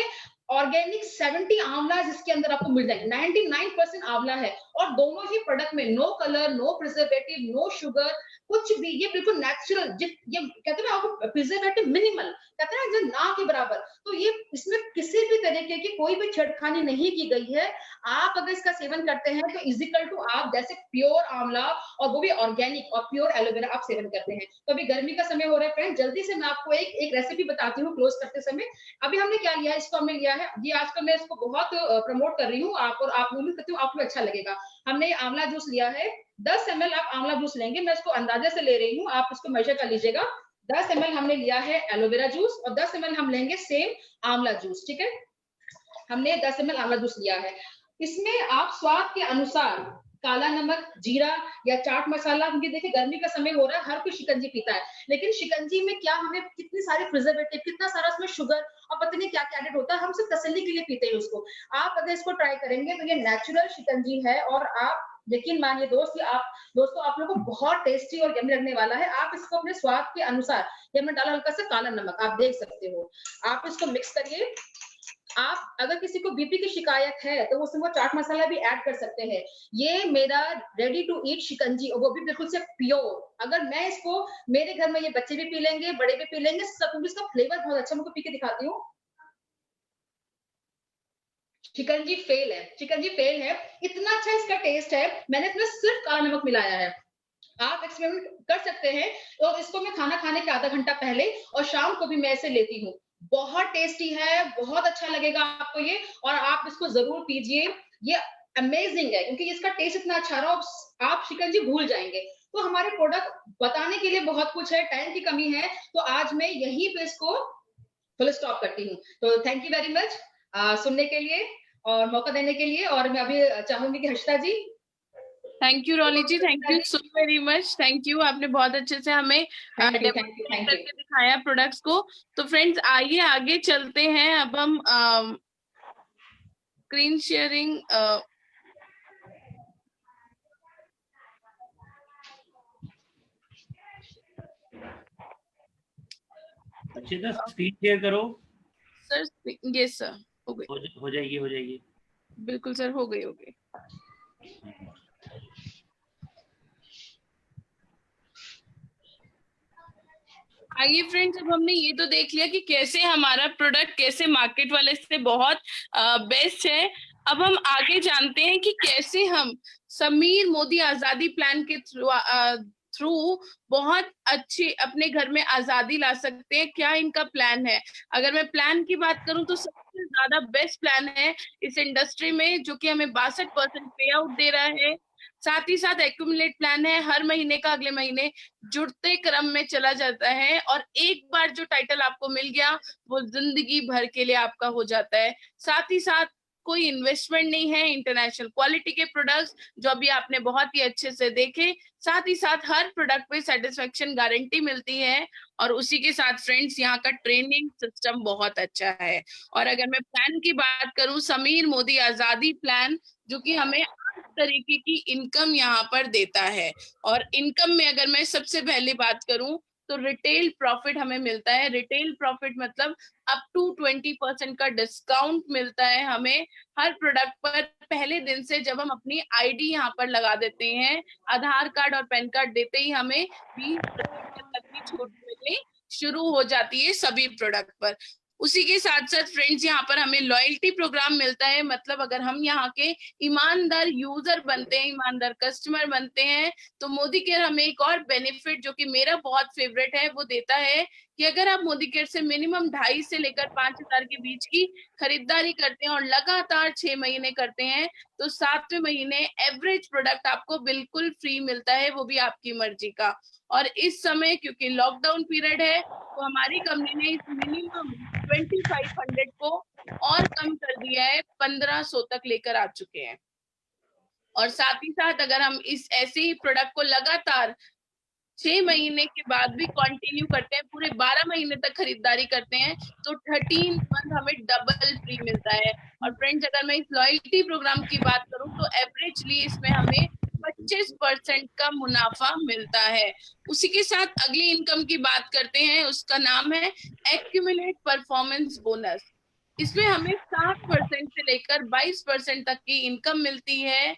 ऑर्गेनिक 70 आंवला जिसके अंदर आपको मिल जाएगा, 99% आंवला है। और दोनों ही प्रोडक्ट में no colour, no preservative, no sugar, कुछ भी, ये बिल्कुल नेचुरल, ये कहते हैं ना आपको प्रिजर्वेटिव मिनिमल, कहते हैं ना ना के बराबर। तो ये इसमें किसी भी तरीके की कोई भी छेड़खानी नहीं की गई है। आप अगर इसका सेवन करते हैं तो इजिकल टू आप जैसे प्योर आंवला, और वो भी ऑर्गेनिक और प्योर एलोवेरा आप सेवन करते हैं। तो अभी गर्मी का समय हो रहा है फ्रेंड, जल्दी से मैं आपको एक रेसिपी बताती हूँ क्लोज करते समय। अभी हमने क्या लिया है, इसको हमने लिया है, ये आजकल मैं इसको बहुत प्रमोट कर रही हूँ, आप, और आप उम्मीद करती हूँ आपको अच्छा लगेगा। हमने आंवला जूस लिया है, 10 ml आप आंवला जूस लेंगे, मैं इसको अंदाजे से ले रही हूँ, आप इसको मेजर कर लीजिएगा। 10 ml हमने लिया है एलोवेरा जूस और 10 ml हम लेंगे सेम आंवला जूस, ठीक है। हमने 10 ml आंवला जूस लिया है। इसमें आप स्वाद के अनुसार काला नमक, जीरा या चाट मसाला, क्योंकि देखिए गर्मी का समय हो रहा है, हर कोई शिकंजी पीता है, लेकिन शिकंजी में क्या हमें कितनी सारी प्रिजर्वेटिव, कितना सारा उसमें शुगर और पता नहीं क्या क्या एडेड होता है, हम सिर्फ तसल्ली के लिए पीते हैं उसको। आप अगर इसको ट्राई करेंगे तो ये नेचुरल शिकंजी है और आप यकीन मानिए दोस्तों आप लोगों को बहुत टेस्टी और यम्मी लगने वाला है। आप इसको अपने स्वाद के अनुसार, ये हमने डाला हल्का सा काला नमक, आप देख सकते हो। आप इसको मिक्स करिए। आप अगर किसी को बीपी की शिकायत है तो उसमें वो चाट मसाला भी ऐड कर सकते हैं। ये मेरा रेडी टू ईट शिकंजी और वो भी बिल्कुल से प्योर। अगर मैं इसको, मेरे घर में ये बच्चे भी पी लेंगे, बड़े भी पी लेंगे, सब, क्योंकि इसका फ्लेवर बहुत अच्छा, मैं पी के दिखाती हूँ। शिकंजी फेल है, इतना अच्छा इसका टेस्ट है। मैंने इसमें सिर्फ काला नमक मिलाया है। आप एक्सपेरिमेंट कर सकते हैं। तो इसको मैं खाना खाने के आधा घंटा पहले और शाम को भी मैं इसे लेती हूँ। बहुत टेस्टी है, बहुत अच्छा लगेगा आपको ये, और आप इसको जरूर पीजिए। ये अमेजिंग है क्योंकि इसका टेस्ट इतना अच्छा रहा, आप शिकंजी भूल जाएंगे। तो हमारे प्रोडक्ट बताने के लिए बहुत कुछ है, टाइम की कमी है, तो आज मैं यहीं पे इसको फुल स्टॉप करती हूँ। तो थैंक यू वेरी मच सुनने के लिए और मौका देने के लिए। और मैं अभी चाहूंगी कि Harshita ji. Thank you Rolly ji, thank you so very much, thank you. आपने बहुत अच्छे से हमें डेमोन्स्ट्रेट करके दिखाया प्रोडक्ट्स को। तो फ्रेंड्स आइए आगे चलते हैं। अब हम स्क्रीन शेयरिंग अच्छे से स्क्रीन शेयर करो सर। यस सर, हो गई, हो जाएगी। बिल्कुल सर, हो गई। आइए फ्रेंड्स, अब हमने ये तो देख लिया कि कैसे हमारा प्रोडक्ट कैसे मार्केट वाले से बहुत बेस्ट है। अब हम आगे जानते हैं कि कैसे हम समीर मोदी आजादी प्लान के थ्रू बहुत अच्छी अपने घर में आजादी ला सकते हैं। क्या इनका प्लान है? अगर मैं प्लान की बात करूं तो सबसे ज्यादा बेस्ट प्लान है इस इंडस्ट्री में, जो कि हमें 62% पे आउट दे रहा है। साथ ही साथ एक्यूमुलेट प्लान है, हर महीने का अगले महीने जुड़ते क्रम में चला जाता है, और एक बार जो टाइटल आपको मिल गया वो जिंदगी भर के लिए आपका हो जाता है। साथ ही साथ कोई इन्वेस्टमेंट नहीं है, इंटरनेशनल क्वालिटी के प्रोडक्ट्स जो अभी आपने बहुत ही अच्छे से देखे। साथ ही साथ हर प्रोडक्ट पे सेटिस्फेक्शन गारंटी मिलती है, और उसी के साथ फ्रेंड्स यहाँ का ट्रेनिंग सिस्टम बहुत अच्छा है। और अगर मैं प्लान की बात करूं, समीर मोदी आजादी प्लान, जो कि हमें हर तरीके की इनकम यहाँ पर देता है। और इनकम में अगर मैं सबसे पहले बात करूं तो रिटेल प्रॉफिट हमें मिलता है। रिटेल प्रॉफिट मतलब अप टू 20% का डिस्काउंट मिलता है हमें हर प्रोडक्ट पर। पहले दिन से जब हम अपनी आईडी यहाँ पर लगा देते हैं, आधार कार्ड और पैन कार्ड देते ही हमें 20% तक की छूट मिलनी शुरू हो जाती है सभी प्रोडक्ट पर। उसी के साथ साथ फ्रेंड्स यहाँ पर हमें लॉयल्टी प्रोग्राम मिलता है। मतलब अगर हम यहाँ के ईमानदार यूजर बनते हैं, ईमानदार कस्टमर बनते हैं, तो मोदी केयर हमें एक और बेनिफिट जो कि मेरा बहुत फेवरेट है वो देता है कि अगर आप मोदी केयर से मिनिमम 2.5 से लेकर 5,000 के बीच की खरीदारी करते हैं और लगातार 6 महीने करते हैं, तो 7वें महीने एवरेज प्रोडक्ट आपको बिल्कुल फ्री मिलता है, वो भी आपकी मर्जी का। और इस समय क्योंकि लॉकडाउन पीरियड है, तो हमारी कंपनी ने इस मिनिमम 2500 को और कम कर दिया है, 1500 तक लेकर आ चुके हैं। और साथ ही साथ अगर हम इस ऐसे ही प्रोडक्ट को लगातार 6 महीने के बाद भी कंटिन्यू करते हैं, पूरे 12 महीने तक खरीदारी करते हैं, तो 13 मंथ हमें डबल फ्री मिलता है। और फ्रेंड्स अगर मैं इस लॉयल्टी प्रोग्राम की बात करूं तो एवरेजली इसमें हमें 25% का मुनाफा मिलता है। उसी के साथ अगली इनकम की बात करते हैं, उसका नाम है एक्यूमुलेट परफॉर्मेंस बोनस। इसमें हमें 7% से लेकर 22% तक की इनकम मिलती है।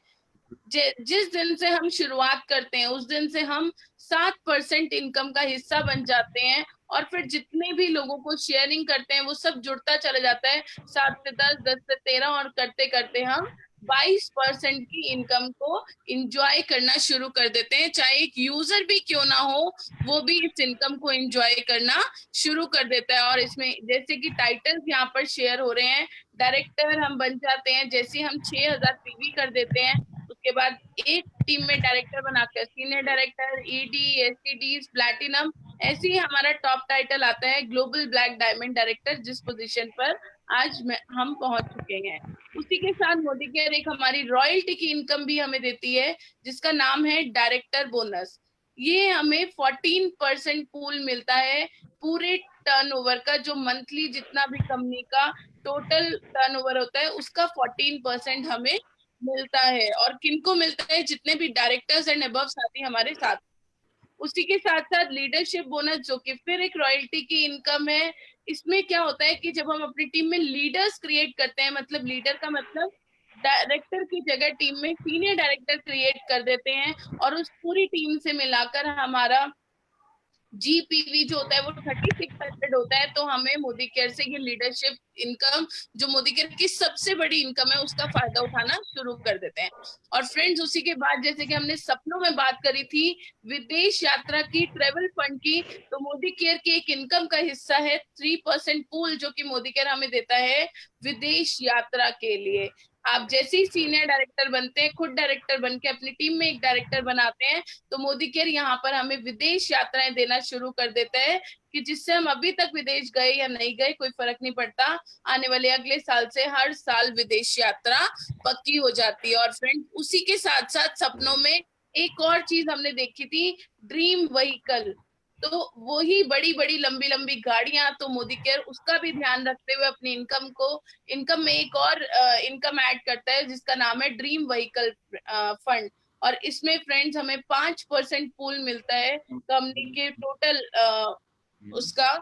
जिस दिन से हम शुरुआत करते हैं उस दिन से हम 7% इनकम का हिस्सा बन जाते हैं, और फिर जितने भी लोगों को शेयरिंग करते हैं वो सब जुड़ता चला जाता है, 7 से 10, 10 से 13, और करते करते हम 22% की इनकम को इंजॉय करना शुरू कर देते हैं। चाहे एक यूजर भी क्यों ना हो, वो भी इस इनकम को इंजॉय करना शुरू कर देता है। और इसमें जैसे कि टाइटल्स यहाँ पर शेयर हो रहे हैं, डायरेक्टर हम बन जाते हैं। जैसे हम 6,000 पीवी कर देते हैं तो उसके बाद एक टीम में डायरेक्टर बनाकर senior director, ED, STD, platinum, ऐसे ही हमारा टॉप टाइटल आता है ग्लोबल ब्लैक डायमंड डायरेक्टर, जिस पोजीशन पर आज हम पहुंच चुके हैं। उसी के साथ मोदी केयर एक हमारी रॉयल्टी की इनकम भी हमें देती है, जिसका नाम है डायरेक्टर बोनस। ये हमें 14% पूल मिलता है पूरे टर्नओवर का, जो मंथली जितना भी कंपनी का टोटल टर्नओवर होता है उसका 14% हमें मिलता है। और किनको मिलता है? जितने भी डायरेक्टर्स एंड अबव साथी हमारे साथ। उसी के साथ साथ लीडरशिप बोनस, जो कि फिर एक रॉयल्टी की इनकम है। इसमें क्या होता है कि जब हम अपनी टीम में लीडर्स क्रिएट करते हैं, मतलब लीडर का मतलब डायरेक्टर की जगह टीम में सीनियर डायरेक्टर क्रिएट कर देते हैं, और उस पूरी टीम से मिलाकर हमारा जीपीवी जो होता है वो 3600 होता है। तो हमें मोदी केयर से ये लीडरशिप इनकम, जो मोदी केयर की सबसे बड़ी इनकम है, उसका फायदा उठाना शुरू कर देते हैं। और फ्रेंड्स, उसी के बाद जैसे कि हमने सपनों में बात करी थी विदेश यात्रा की, ट्रेवल फंड की, तो मोदी केयर की एक इनकम का हिस्सा है 3% पूल, जो कि मोदी केयर हमें देता है विदेश यात्रा के लिए। आप जैसे ही सीनियर डायरेक्टर बनते हैं, खुद डायरेक्टर बन के अपनी टीम में एक डायरेक्टर बनाते हैं, तो मोदी केयर यहाँ पर हमें विदेश यात्राएं देना शुरू कर देता है, कि जिससे हम अभी तक विदेश गए या नहीं गए कोई फर्क नहीं पड़ता, आने वाले अगले साल से हर साल विदेश यात्रा पक्की हो जाती है। और फ्रेंड, उसी के साथ साथ सपनों में एक और चीज हमने देखी थी, ड्रीम व्हीकल। तो वही बड़ी बड़ी लंबी लंबी गाड़ियां, तो मोदी केयर उसका भी ध्यान रखते हुए अपनी इनकम में एक और इनकम ऐड करता है, जिसका नाम है ड्रीम व्हीकल फंड। और इसमें फ्रेंड्स हमें 5% पूल मिलता है कंपनी के टोटल उसका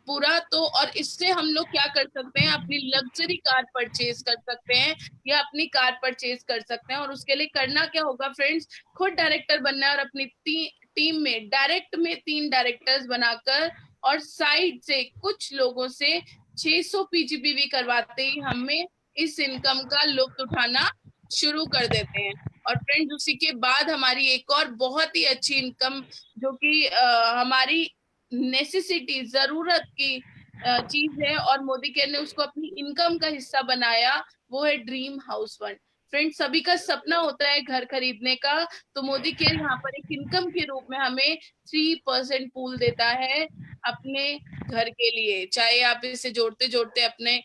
पूरा। तो और इससे हम लोग क्या कर सकते हैं, अपनी लग्जरी कार परचेज कर सकते हैं, या अपनी कार परचेज कर सकते हैं। और उसके लिए करना क्या होगा फ्रेंड्स, खुद डायरेक्टर बनना है, और अपनी टीम में डायरेक्ट में 3 डायरेक्टर्स बनाकर और साइड से कुछ लोगों से 600 पीजीपीवी करवाते ही हमें इस इनकम का लुत्फ उठाना शुरू कर देते हैं। और फ्रेंड्स, उसी के बाद हमारी एक और बहुत ही अच्छी इनकम, जो कि हमारी नेसेसिटी, जरूरत की चीज है, और मोदी केयर ने उसको अपनी इनकम का हिस्सा बनाया, वो है ड्रीम हाउस फंड। फ्रेंड्स, सभी का सपना होता है घर खरीदने का, तो मोदी केयर यहाँ पर एक इनकम के रूप में हमें 3% पूल देता है अपने घर के लिए। चाहे आप इसे जोड़ते जोड़ते अपने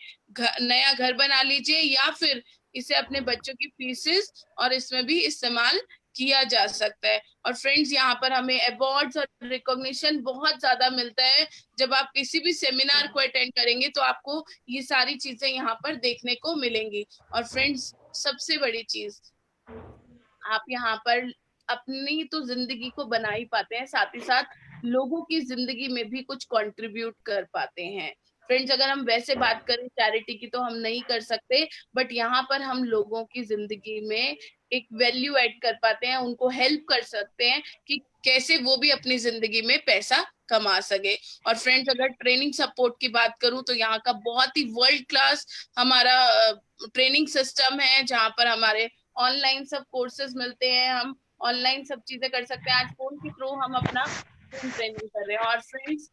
नया घर बना लीजिए, या फिर इसे अपने बच्चों की फीसेस और इसमें भी इस्तेमाल किया जा सकता है। और फ्रेंड्स, यहाँ पर हमें अवार्ड्स और रिकॉग्निशन बहुत ज्यादा मिलता है। जब आप किसी भी सेमिनार को अटेंड करेंगे तो आपको ये सारी चीजें यहाँ पर देखने को मिलेंगी। और फ्रेंड्स, सबसे बड़ी चीज, आप यहाँ पर अपनी तो जिंदगी को बना ही पाते हैं, साथ ही साथ लोगों की जिंदगी में भी कुछ कंट्रीब्यूट कर पाते हैं। फ्रेंड्स, अगर हम वैसे बात करें चैरिटी की तो हम नहीं कर सकते, बट यहाँ पर हम लोगों की जिंदगी में एक वैल्यू ऐड कर पाते हैं, उनको हेल्प कर सकते हैं कि कैसे वो भी अपनी जिंदगी में पैसा कमा सके। और फ्रेंड्स, अगर ट्रेनिंग सपोर्ट की बात करूं तो यहाँ का बहुत ही वर्ल्ड क्लास हमारा ट्रेनिंग सिस्टम है, जहाँ पर हमारे ऑनलाइन सब कोर्सेज मिलते हैं, हम ऑनलाइन सब चीजें कर सकते हैं। आज फोन के थ्रू हम अपना ट्रेनिंग कर रहे हैं। और फ्रेंड्स,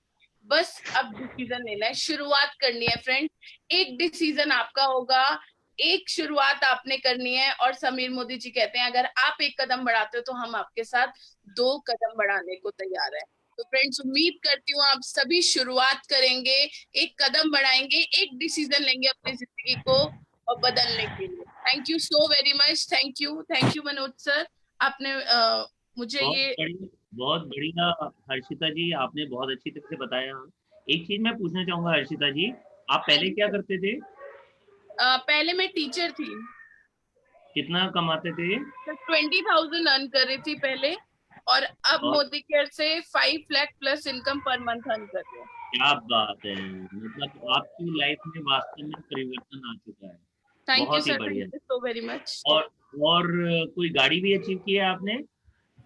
बस अब डिसीजन लेना है, शुरुआत करनी है फ्रेंड्स। एक डिसीजन आपका होगा, एक शुरुआत आपने करनी है। और समीर मोदी जी कहते हैं, अगर आप एक कदम बढ़ाते हो तो हम आपके साथ 2 कदम बढ़ाने को तैयार है। तो फ्रेंड्स, उम्मीद करती हूँ आप सभी शुरुआत करेंगे, एक कदम बढ़ाएंगे, एक डिसीजन लेंगे अपनी जिंदगी को और बदलने के लिए। Thank you so very much. Thank you Manoj sir, आपने मुझे बहुत बढ़िया हर्षिता जी, आपने बहुत अच्छी तरह से बताया। एक चीज मैं पूछना चाहूंगा हर्षिता जी, आप पहले क्या करते थे? पहले मैं टीचर थी। कितना कमाते थे? 20,000 अर्न कर रही थी पहले, और अब मोदी केयर से 5 lakh plus income per month earn कर रहे हैं। क्या बात है, मतलब आपकी लाइफ में वास्तव में परिवर्तन आ चुका है। Thank you sir, thank you so very much. और कोई गाड़ी भी अचीव की है आपने?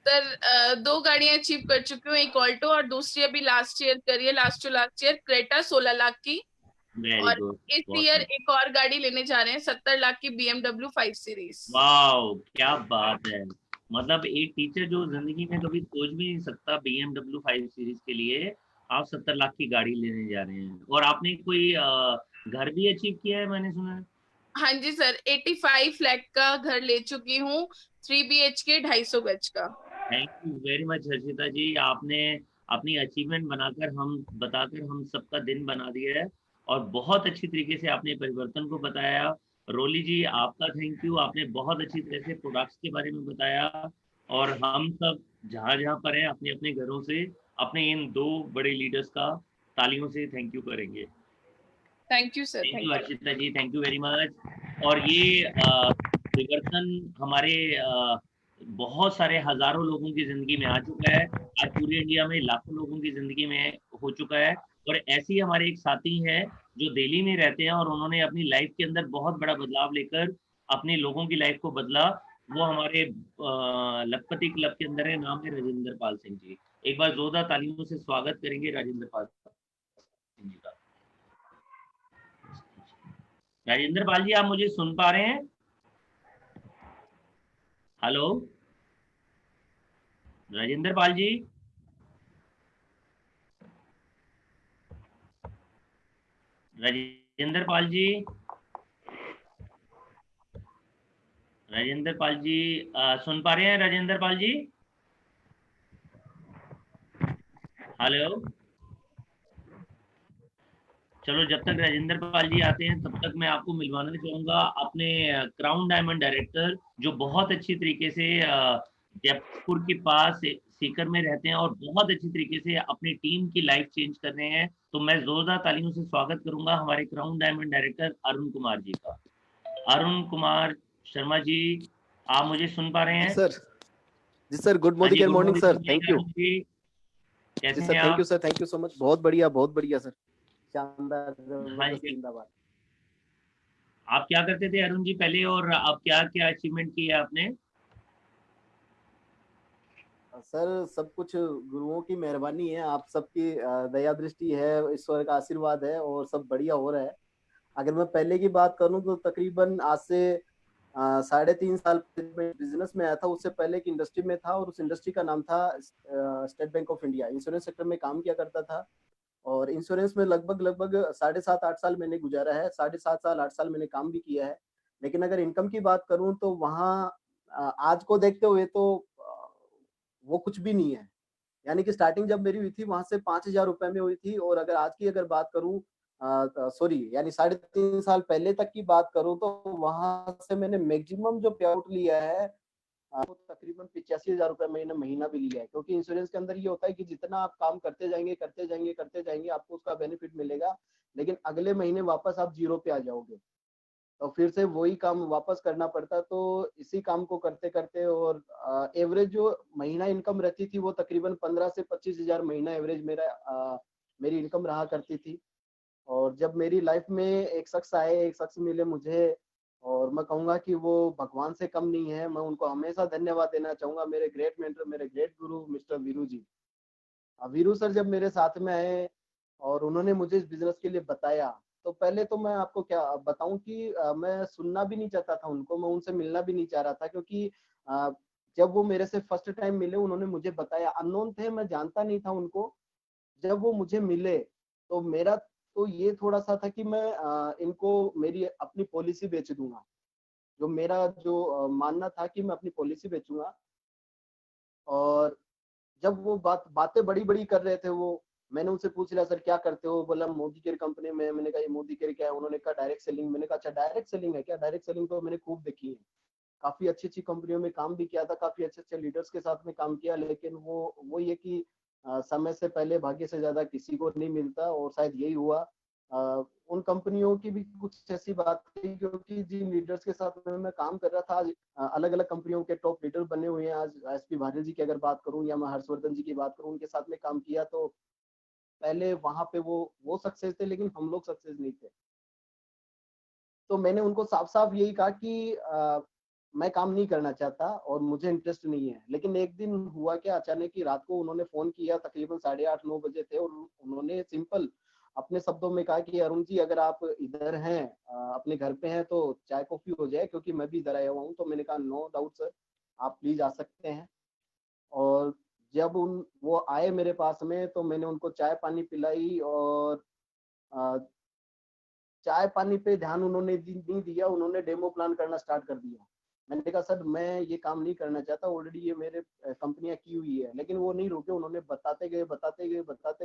सर 2 गाड़ियां अचीव कर चुकी हूँ, एक ऑल्टो और दूसरी अभी लास्ट ईयर करी है, last to last year Creta 16 lakh की। और इस ईयर एक और गाड़ी लेने जा रहे हैं 70 लाख की BMW 5 सीरीज। वाओ, क्या बात है। मतलब एक टीचर जो जिंदगी में कभी सोच भी नहीं सकता BMW 5 सीरीज के लिए, आप 70 लाख की गाड़ी लेने जा रहे हैं। और आपने कोई घर भी अचीव किया है मैंने सुना है? हाँ जी सर, 85 लाख का घर ले चुकी हूँ, 3 BHK 250 गज का। Thank you very much Harshita ji, आपने अपनी अचीवमेंट बनाकर हम बताकर हम सबका दिन बना दिया है और बहुत अच्छी तरीके से आपने परिवर्तन को बताया। रोली जी आपका थैंक यू, आपने बहुत अच्छी तरह से प्रोडक्ट्स के बारे में बताया और हम सब जहाँ जहाँ पर हैं अपने अपने घरों से अपने इन दो बड़े लीडर्स का तालियों से थैंक यू करेंगे। Thank you sir, thank thank you you. Archita ji, thank you very much. और ये परिवर्तन हमारे बहुत सारे हजारों लोगों की जिंदगी में आ चुका है। आज पूरे इंडिया में लाखों लोगों की जिंदगी में हो चुका है। और ऐसे ही हमारे एक साथी हैं जो दिल्ली में रहते हैं और उन्होंने अपनी लाइफ के अंदर बहुत बड़ा बदलाव लेकर अपने लोगों की लाइफ को बदला। वो हमारे लखपति क्लब के अंदर है, नाम है राजेंद्र पाल सिंह जी। एक बार जोरदार तालियों से स्वागत करेंगे राजेंद्र पाल सिंह जी का। राजेंद्र पाल जी, आप मुझे सुन पा रहे हैं? हेलो राजेंद्र पाल जी। राजेंद्र पाल जी, राजेंद्र पाल जी सुन पा रहे हैं राजेंद्र पाल जी? हेलो, चलो जब तक राजेंद्र पाल जी आते हैं तब तक मैं आपको मिलवाना चाहूंगा अपने क्राउन डायमंड डायरेक्टर, जो बहुत अच्छी तरीके से जयपुर के पास सीकर में रहते हैं और बहुत अच्छी तरीके से अपनी टीम की लाइफ चेंज कर रहे हैं। तो मैं जोरदार तालियों से स्वागत करूंगा हमारे crown diamond director Arun Kumar ji का। अरुण कुमार शर्मा जी, आप मुझे सुन पा रहे जी हैं? सर, जी सर, गुड हाँ जी, good morning sir, morning thank you. Arun ji, जी कैसे सर, हैं थैंक यू आप? Sir, thank you so much. बहुत बढ़िया सर, शानदार, हाँ जबरदस्त, जी, जिंदाबाद। आप क्या करते थे अरुण जी पहले और अब क्या क्या अचीवमेंट किया आपने? सर सब कुछ गुरुओं की मेहरबानी है, आप सबकी दया दृष्टि है, ईश्वर का आशीर्वाद है और सब बढ़िया हो रहा है। अगर मैं पहले की बात करूं तो तकरीबन आज से 3.5 साल पहले बिजनेस में आया था। उससे पहले एक इंडस्ट्री में था और उस इंडस्ट्री का नाम था state bank of India. Insurance sector में काम किया करता था और इंश्योरेंस में लगभग 7.5-8 साल मैंने गुजारा है। 7.5 साल 8 साल मैंने काम भी किया है। लेकिन अगर इनकम की बात करूं तो वहाँ आज को देखते हुए तो वो कुछ भी नहीं है। यानी कि स्टार्टिंग जब मेरी हुई थी वहां से 5,000 रुपए में हुई थी और अगर आज की अगर बात करूं सॉरी यानी 3.5 साल पहले तक की बात करूं तो वहां से मैंने मैक्सिमम जो पे आउट लिया है वो तकरीबन 85,000 रुपए महीना महीना भी लिया है। क्योंकि इंश्योरेंस के अंदर ये होता है कि जितना आप काम करते जाएंगे आपको उसका बेनिफिट मिलेगा, लेकिन अगले महीने वापस आप जीरो पे आ जाओगे तो फिर से वही काम वापस करना पड़ता। तो इसी काम को करते करते और एवरेज जो महीना इनकम रहती थी वो तकरीबन 15 से 25,000 महीना एवरेज मेरी इनकम रहा करती थी। और जब मेरी लाइफ में एक शख्स मिले मुझे और मैं कहूँगा कि वो भगवान से कम नहीं है। मैं उनको हमेशा धन्यवाद देना चाहूंगा, मेरे ग्रेट मेंटर, मेरे ग्रेट गुरु मिस्टर वीरू जी। वीरू सर जब मेरे साथ में आए और उन्होंने मुझे इस बिजनेस के लिए बताया तो पहले तो मैं आपको क्या बताऊं कि मैं सुनना भी नहीं चाहता था उनको, मैं उनसे मिलना भी नहीं चाह रहा था। क्योंकि अ, जब वो मेरे से फर्स्ट टाइम मिले उन्होंने मुझे बताया, अननोन थे, मैं जानता नहीं था उनको। जब वो मुझे मिले तो मेरा तो ये थोड़ा सा था कि मैं इनको मेरी अपनी पॉलिसी बेच दूंगा। जो मेरा जो मानना था कि मैं अपनी पॉलिसी बेचूंगा। और जब वो बातें बड़ी बड़ी कर रहे थे वो, मैंने उनसे पूछ लिया सर क्या करते हो, बोला मोदी केयर कंपनी में। मैंने कहा ये मोदी केयर क्या है? उन्होंने कहा डायरेक्ट सेलिंग। मैंने कहा अच्छा डायरेक्ट सेलिंग है क्या? डायरेक्ट सेलिंग तो मैंने खूब देखी है, काफी अच्छी अच्छी कंपनियों में काम भी किया था, काफी अच्छे अच्छे लीडर्स के साथ में काम किया। लेकिन वो ये कि समय से पहले भाग्य से ज्यादा किसी को नहीं मिलता और शायद यही हुआ। उन कंपनियों की भी कुछ ऐसी बात थी क्योंकि जिन लीडर्स के साथ में मैं काम कर रहा था आज अलग अलग कंपनियों के टॉप लीडर बने हुए हैं। आज एसपी भाटिया जी की अगर बात करूं या मैं हर्षवर्धन जी की बात करूं, उनके साथ में काम किया। तो पहले वहां पे वो सक्सेस थे लेकिन हम लोग सक्सेस नहीं थे। तो मैंने उनको साफ साफ यही कहा कि मैं काम नहीं करना चाहता और मुझे इंटरेस्ट नहीं है। लेकिन एक दिन हुआ क्या, अचानक ही रात को उन्होंने फोन किया, तकरीबन 8:30-9 बजे थे और उन्होंने सिंपल अपने शब्दों में कहा कि अरुण जी अगर आप इधर हैं अपने घर पे हैं तो चाय कॉफी हो जाए, क्योंकि मैं भी इधर आया हुआ हूँ। तो मैंने कहा नो डाउट सर, आप प्लीज आ सकते हैं। और जब वो आए मेरे पास में तो मैंने उनको चाय पानी पिलाई और अ, चाय पानी पे ध्यान उन्होंने नहीं दिया, उन्होंने डेमो प्लान करना स्टार्ट कर दिया। मैंने कहा सर मैं ये काम नहीं करना चाहता, ऑलरेडी ये मेरे कंपनियां की हुई है। लेकिन वो नहीं रुके, उन्होंने बताते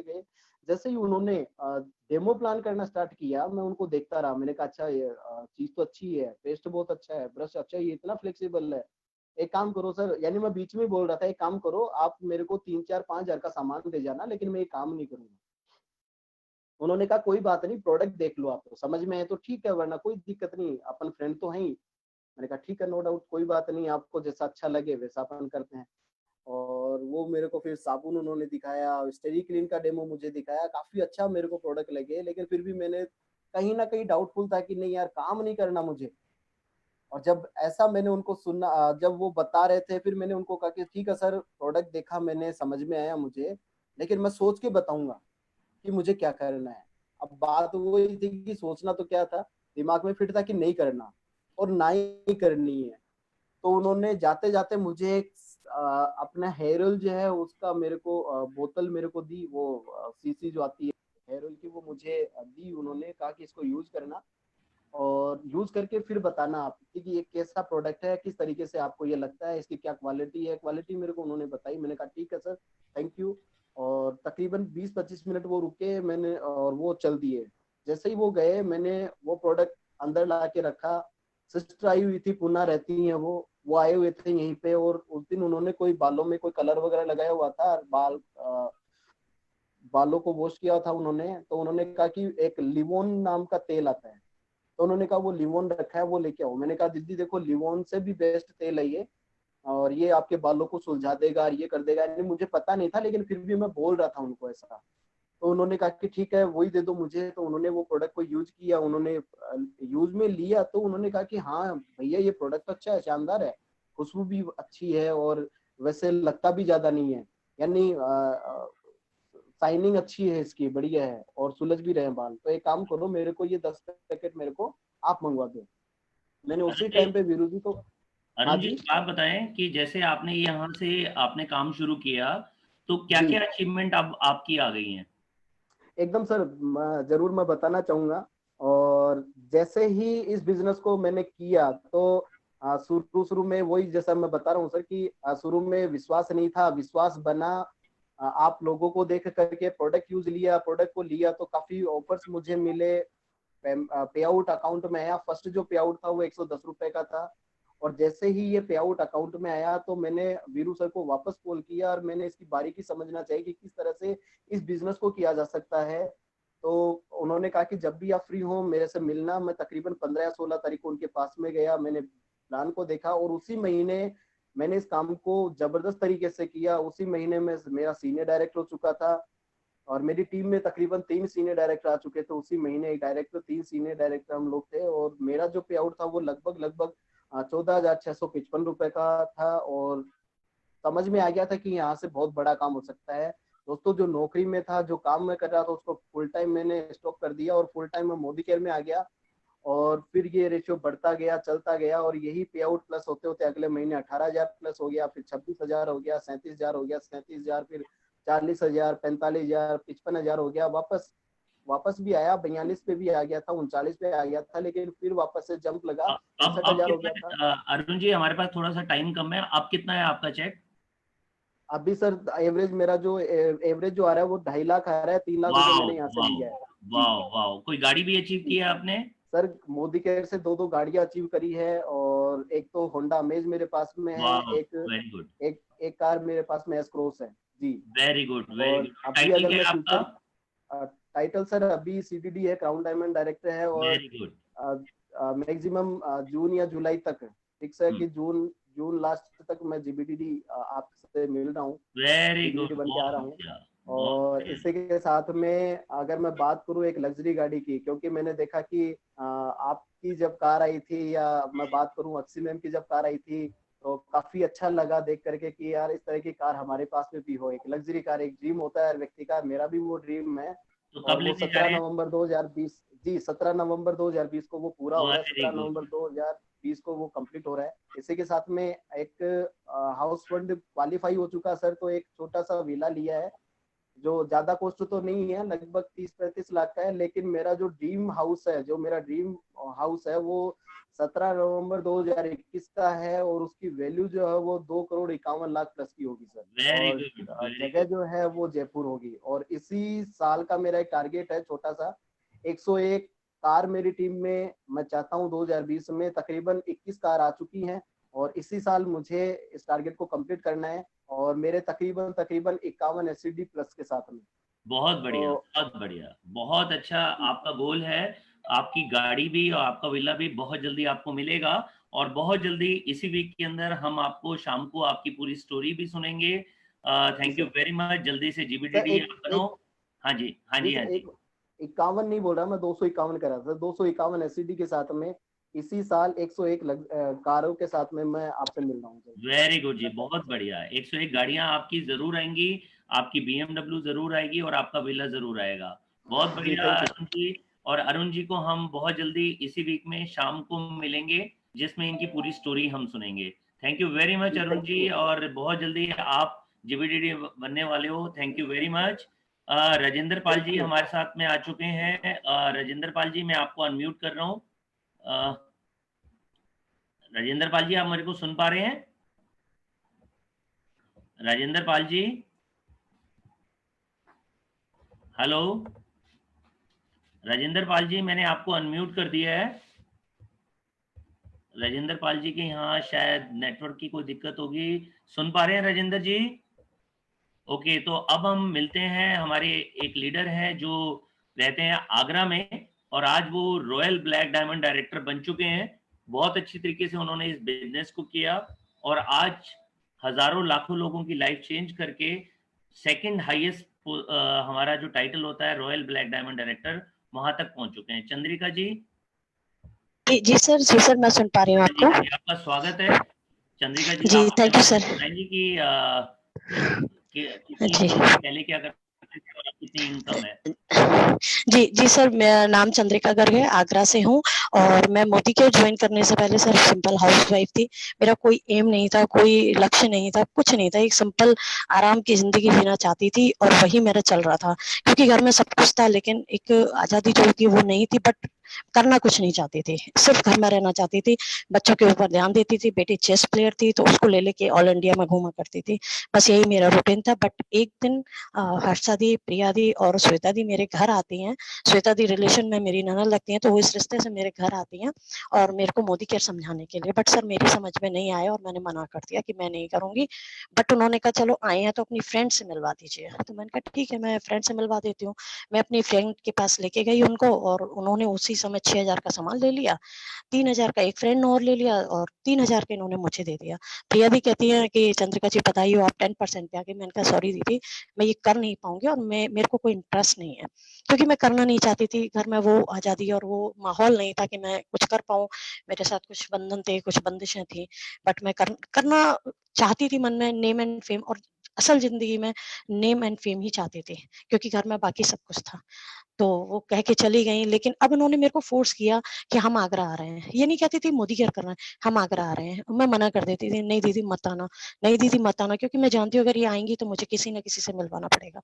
गए। जैसे ही उन्होंने डेमो प्लान करना स्टार्ट किया, मैं उनको देखता रहा। मैंने कहा अच्छा ये चीज तो अच्छी है, पेस्ट बहुत अच्छा है, ब्रश अच्छा है, ये इतना फ्लेक्सिबल है। एक काम करो सर, यानी मैं बीच में ही बोल रहा था, एक काम करो आप मेरे को 3, 4, 5 हजार का सामान दे जाना, लेकिन मैं ये काम नहीं करूंगा। उन्होंने कहा कोई बात नहीं, प्रोडक्ट देख लो, आपको समझ में है तो ठीक है, वरना कोई दिक्कत नहीं, अपन फ्रेंड तो हैं ही। मैंने कहा ठीक है, नो डाउट, कोई बात नहीं, आपको जैसा अच्छा लगे वैसा अपन करते हैं। और वो मेरे को फिर साबुन उन्होंने दिखाया, स्टेरी क्लीन का डेमो मुझे दिखाया, काफी अच्छा मेरे को प्रोडक्ट लगे। लेकिन फिर भी मैंने कहीं ना कहीं डाउटफुल था कि नहीं यार, काम नहीं करना मुझे। और जब ऐसा मैंने उनको सुना, जब वो बता रहे थे, फिर मैंने उनको कहा कि ठीक है सर, प्रोडक्ट देखा मैंने, समझ में आया मुझे, लेकिन मैं सोच के बताऊंगा कि मुझे क्या करना है। अब बात वो ही थी कि सोचना तो क्या था, दिमाग में फिट था कि नहीं करना और ना ही करनी है। तो उन्होंने जाते जाते मुझे एक अपना हेयर ऑयल जो है उसका मेरे को बोतल मेरे को दी, वो सीसी जो आती है हेयर ऑयल की, वो मुझे दी। उन्होंने कहा कि इसको यूज करना और यूज करके फिर बताना आप कि ये कैसा प्रोडक्ट है, किस तरीके से आपको ये लगता है, इसकी क्या क्वालिटी है। क्वालिटी मेरे को उन्होंने बताई। मैंने कहा ठीक है सर, थैंक यू। और तकरीबन 20-25 मिनट वो रुके, मैंने और वो चल दिए। जैसे ही वो गए, मैंने वो प्रोडक्ट अंदर ला के रखा। सिस्टर आई हुई थी, पुणे रहती हैं वो आए हुए थे यहीं पे। और उस दिन उन्होंने कोई बालों में कोई कलर वगैरह लगाया हुआ था, बालों को वॉश किया था उन्होंने। तो उन्होंने कहा कि एक लिवोन नाम का तेल आता है, तो उन्होंने कहा वो लिवोन रखा है, वो लेके आओ। मैंने कहा दीदी देखो, लिवोन से भी बेस्ट तेल है ये, और ये आपके बालों को सुलझा देगा, ये कर देगा। नहीं, मुझे पता नहीं था, लेकिन फिर भी मैं बोल रहा था उनको ऐसा। तो उन्होंने कहा कि ठीक है, वही दे दो मुझे। तो उन्होंने वो प्रोडक्ट को यूज किया, उन्होंने यूज में लिया, तो उन्होंने कहा कि हाँ भैया, ये प्रोडक्ट तो अच्छा है, शानदार है, खुशबू भी अच्छी है, और वैसे लगता भी ज्यादा नहीं है, यानी शाइनिंग अच्छी है इसकी, बढ़िया है, और सुलझ भी रहे हैं बाल। तो एक काम करो, मेरे को ये 10 पैकेट मेरे को आप मंगवा दो। मैंने उसी अरे टाइम पे वीरू जी को। हाँ अरुण जी, जी। एक बात बताएं कि जैसे आपने यहाँ से आपने काम शुरू किया, तो क्या जी क्या अचीवमेंट अब आपकी आ गई हैं? एकदम सर, जरूर मैं बताना चाहूंगा। और जैसे ही इस बिजनेस को मैंने किया, तो शुरू शुरू में वही जैसा मैं बता रहा हूँ सर कि शुरू में विश्वास नहीं था, विश्वास बना। आप लोगों को देख करके प्रोडक्ट यूज लिया, प्रोडक्ट को लिया, तो काफी ऑफर्स मुझे मिले। पे आउट अकाउंट में आया। फर्स्ट जो पे आउट था वो 110 रुपए का था। और जैसे ही ये पे आउट अकाउंट में आया, तो मैंने वीरू सर को वापस कॉल किया, और मैंने इसकी बारीकी समझना चाहिए कि किस तरह से इस बिजनेस को किया जा सकता है। तो उन्होंने कहा कि जब भी आप फ्री हो मेरे से मिलना। मैं तकरीबन 15 या 16 तारीख को उनके पास में गया, मैंने प्लान को देखा, और उसी महीने मैंने इस काम को जबरदस्त तरीके से किया। उसी महीने में मेरा सीनियर डायरेक्टर हो चुका था, और मेरी टीम में तकरीबन 3 सीनियर डायरेक्टर आ चुके थे। उसी महीने एक डायरेक्टर, 3 सीनियर डायरेक्टर हम लोग थे। और मेरा जो पे आउट था वो लगभग लगभग 14,655 रुपए का था। और समझ में आ गया था कि यहाँ से बहुत बड़ा काम हो सकता है। दोस्तों, जो नौकरी में था, जो काम मैं कर रहा था, उसको फुल टाइम मैंने स्टॉप कर दिया, और फुल टाइम मैं मोदी केयर में आ गया। और फिर ये रेशियो बढ़ता गया, चलता गया, और यही पे आउट प्लस होते होते अगले महीने 18,000 प्लस हो गया, फिर 26,000 हो गया, 37,000 हो गया, 37,000, फिर 40,000, 45,000, 55,000 हो गया। वापस वापस भी आया, 42 पे भी आ गया था, 39 पे आ गया था, लेकिन फिर वापस से जंप लगा, अब 63,000 हो कितना गया था। अरुण जी, हमारे पास थोड़ा सा टाइम कम है, अब कितना है आपका चेक? अभी सर एवरेज मेरा जो एवरेज जो आ रहा है वो 2.5 लाख आ रहा है। 3 लाख रुपए वाह, मैंने यहाँ से वाह, लिया है। जी वाह, वाह, कोई गाड़ी भी अचीव जी की है आपने? सर, मोदी केयर से दो दो गाड़ियां अचीव करी है। और एक तो होंडा अमेज मेरे पास में है, वाह, एक वेरी गुड, एक एक कार मेरे पास में एस क्रॉस है। जी। वेरी गुड, वेरी और गुड। अभी टाइटल अगर क्या मैं है आपका? फ्यूचर टाइटल सर अभी सीडीडी है, क्राउन डायमंड डायरेक्टर है। और वेरी गुड। मैक्सिमम जून या जुलाई तक फिक्स है कि जून जून लास्ट तक मैं जीबीडीडी आपसे मिल रहा हूँ, वेरी गुड, सीडीडी बन के आ बहुत रहा हूँ। बढ़िया, बहुत और बढ़िया। इसी के साथ में अगर मैं बात करूँ एक लग्जरी गाड़ी की, क्योंकि मैंने देखा कि आपकी जब कार आई थी, या मैं बात करूँ अक्सी मैम की जब कार आई थी, तो काफी अच्छा लगा देख करके कि यार इस तरह की कार हमारे पास में भी हो। एक लग्जरी कार, एक ड्रीम होता है हर व्यक्ति का, मेरा भी वो ड्रीम है। तो कब और वो लेने जा रहे हैं? 17 नवंबर 2020 को वो पूरा हो रहा है। Very 17 good. नवंबर 2020 को वो कंप्लीट हो रहा है। इसी के साथ में एक हाउस फंड क्वालिफाई हो चुका सर, तो एक छोटा सा विला लिया है, जो ज्यादा कॉस्ट तो नहीं है, लगभग 30-35 लाख का है, लेकिन मेरा जो ड्रीम हाउस है, जो मेरा ड्रीम हाउस है वो 17 नवंबर 2021 का है, और उसकी वैल्यू जो है वो 2,51,00,000 प्लस की होगी सर। वेरी और गुड, वेरी जगह गुड। जो है वो जयपुर होगी। और इसी साल का मेरा एक टारगेट है छोटा सा, 101 कार मेरी टीम में मैं चाहता हूँ। 2020 में तकरीबन 21 कार आ चुकी हैं, और इसी साल मुझे इस टारगेट को कंप्लीट करना है, और मेरे तकरीबन 51 एससीडी प्लस के साथ में। बहुत बढ़िया, तो बहुत बढ़िया, बहुत अच्छा आपका गोल है। आपकी गाड़ी भी और आपका विला भी बहुत जल्दी आपको मिलेगा, और बहुत जल्दी इसी वीक के अंदर हम आपको शाम को आपकी पूरी स्टोरी भी सुनेंगे। Thank you sir, very much. जल्दी से सर जीबीडीडी एक आप बनो। एक हाँ जी, हाँ जी जी, सर, हाँ जी। एक 51 नहीं बोल रहा मैं, 251 कह रहा था। 251 एससीडी के साथ में इसी साल 101 कारों के साथ में मैं आपसे मिल रहा हूँ सर। वेरी गुड जी, मैं चाहता बहुत हूँ बढ़िया। 101 गाड़ियां आपकी जरूर आएंगी, आपकी BMW जरूर आएगी, और आपका विला जरूर आएगा। बहुत सर जी। बढ़िया थैंक यू। अरुण जी। और अरुण जी को हम बहुत जल्दी इसी वीक में शाम को मिलेंगे, जिसमें इनकी पूरी स्टोरी हम सुनेंगे। Thank you very much ji Arun thank ji, you. और बहुत जल्दी आप जीबीडीडी बनने वाले हो। Thank you very much. Rajendra Pal thank ji you. हमारे साथ में आ चुके हैं। राजेंद्र पाल जी, मैं आपको अनम्यूट कर रहा हूँ। राजेंद्र पाल जी, आप मेरे को सुन पा रहे हैं? राजेंद्र पाल जी, हेलो। राजेंद्र पाल जी, मैंने आपको अनम्यूट कर दिया है। राजेंद्र पाल जी के यहाँ शायद नेटवर्क की कोई दिक्कत होगी। सुन पा रहे हैं राजेंद्र जी? ओके, तो अब हम मिलते हैं। हमारे एक लीडर है जो रहते हैं आगरा में, और आज वो रॉयल ब्लैक डायमंड डायरेक्टर बन चुके हैं। बहुत अच्छी तरीके से उन्होंने इस बिजनेस को किया, और आज हजारों लाखों लोगों की लाइफ चेंज करके सेकंड हाईएस्ट हमारा जो टाइटल होता है रॉयल ब्लैक डायमंड डायरेक्टर, वहां तक पहुंच चुके हैं। चंद्रिका जी। जी सर मैं सुन पा रही हूँ हाँ जी, आपको। हाँ जी, आपका स्वागत है। चंद्रिका जी, जी आप अपने थैंक यू बारे सर। में बताएंगे कि जी पहले क्या करते थे और अब कितनी इनकम है? जी सर, मेरा नाम चंद्रिका गर्ग है, आगरा से हूँ। और मैं मोदी केयर ज्वाइन करने से पहले सर सिंपल हाउसवाइफ थी। मेरा कोई एम नहीं था, कोई लक्ष्य नहीं था, कुछ नहीं था। एक सिंपल आराम की जिंदगी जीना चाहती थी, और वही मेरा चल रहा था। क्योंकि घर में सब कुछ था, लेकिन एक आजादी जो थी वो नहीं थी। बट करना कुछ नहीं चाहती थी, सिर्फ घर में रहना चाहती थी। बच्चों के ऊपर ध्यान देती थी। बेटी चेस प्लेयर थी, तो उसको ले लेके ऑल इंडिया में घूमा करती थी। बस यही मेरा रूटीन था। बट एक दिन हर्षा दी, प्रिया दी और श्वेता दी मेरे घर आती हैं। श्वेता दी रिलेशन में मेरी ननद लगती हैं, तो वो इस रिश्ते से मेरे घर आती हैं और मेरे को मोदी केयर समझाने के लिए। बट सर मेरी समझ में नहीं आया, और मैंने मना कर दिया कि मैं नहीं करूंगी। बट उन्होंने कहा चलो आए हैं तो अपनी फ्रेंड से मिलवा दीजिए। तो मैंने कहा ठीक है, मैं फ्रेंड से मिलवा देती हूँ। मैं अपनी फ्रेंड के पास लेके गई उनको, और उन्होंने उसी समय 6,000 का सामान ले लिया। 3,000 का एक फ्रेंड ने और ले लिया, और 3,000 का इन्होंने मुझे दे दिया। प्रिया दी कहती है कि चंद्रिका जी बताइए आप 10% पे आ गई। मैंने कहा सॉरी दीदी, मैं ये कर नहीं पाऊंगी, और मेरे को कोई इंटरेस्ट नहीं है। क्योंकि मैं करना नहीं चाहती थी। घर में वो आजादी और वो माहौल नहीं था कि मैं कुछ कर पाऊं। मेरे साथ कुछ बंधन थे, कुछ बंदिशें थी। बट मैं करना चाहती थी मन में, नेम एंड फेम। और असल जिंदगी में नेम एंड फेम ही चाहती थी, क्योंकि घर में बाकी सब कुछ था। तो वो कह के चली गई। लेकिन अब उन्होंने मेरे को फोर्स किया कि हम आगरा आ रहे हैं। ये नहीं कहती थी मोदी केयर करना है, हम आगरा आ रहे हैं। मैं मना कर देती थी, नहीं दीदी मत आना, नहीं दीदी मत आना, क्योंकि मैं जानती हूँ अगर ये आएंगी तो मुझे किसी न किसी से मिलवाना पड़ेगा।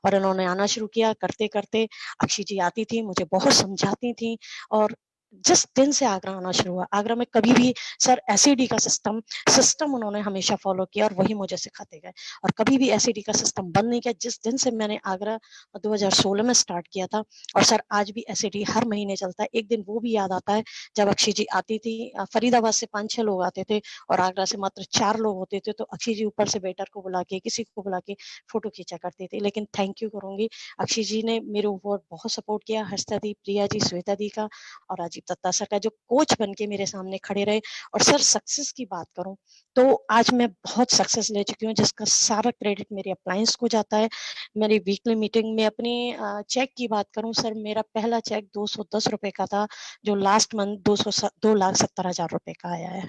और इन्होंने आना शुरू किया। करते करते अक्षी जी आती थी, मुझे बहुत समझाती थी। और जिस दिन से आगरा आना शुरू हुआ, आगरा में कभी भी सर एसिडी का सिस्टम उन्होंने हमेशा फॉलो किया, और वही मुझे सिखाते गए। और कभी भी एसिडी का सिस्टम बंद नहीं किया। जिस दिन से मैंने आगरा 2016 में स्टार्ट किया था, और सर आज भी एसिडी हर महीने चलता है। एक दिन वो भी याद आता है जब अक्षी जी आती थी। फरीदाबाद से 5-6 लोग आते थे, और आगरा से मात्र 4 लोग होते थे। तो अक्षी जी ऊपर से वेटर को बुला के, किसी को बुला के फोटो खींचा करती थी। लेकिन थैंक यू करूंगी, अक्षी जी ने मेरे ऊपर बहुत सपोर्ट किया। हर्षा दी, प्रिया जी, श्वेता दी का, और राजीव दत्ता सर का, जो कोच बन के मेरे सामने खड़े रहे। और सर सक्सेस की बात करूं तो आज मैं बहुत सक्सेस ले चुकी हूँ, जिसका सारा क्रेडिट मेरे अप्लायंस को जाता है। मेरी वीकली मीटिंग में अपनी चेक की बात करूं सर, मेरा पहला चेक 210 रुपए का था, जो लास्ट मंथ 2,70,000 रुपए का आया है।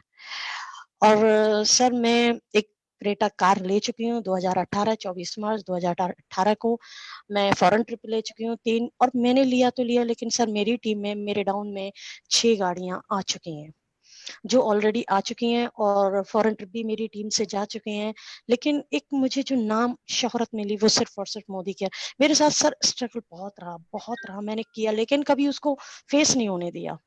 और सर मैं एक क्रेटा कार ले चुकी हूँ 2018, 24 मार्च 2018 को। मैं फॉरेन ट्रिप ले चुकी हूँ 3, और मैंने लिया तो लिया, लेकिन सर मेरी टीम में, मेरे डाउन में 6 गाड़ियां आ चुकी हैं। जो ऑलरेडी आ चुकी हैं और फॉरेन ट्रिप भी मेरी टीम से जा चुके हैं, लेकिन एक मुझे जो नाम शोहरत मिली वो सिर्फ और सिर्फ मोदी केयर। मेरे साथ सर स्ट्रगल बहुत रहा, मैंने किया लेकिन कभी उसको फेस नहीं होने दिया।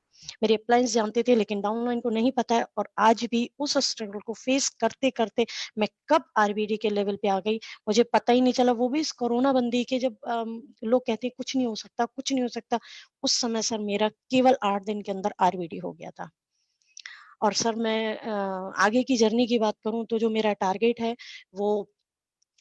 मेरे अप्लायंस जानते थे लेकिन डाउनलाइन को नहीं पता है, और आज भी उस स्ट्रगल को फेस करते करते मैं कब आरबीडी के लेवल पे आ गई मुझे पता ही नहीं चला। वो भी इस कोरोना बंदी के जब लोग कहते हैं कुछ नहीं हो सकता, कुछ नहीं हो सकता, उस समय सर मेरा केवल 8 दिन के अंदर आरबीडी हो गया था। और सर मैं आगे की जर्नी की बात करूं तो जो मेरा टारगेट है वो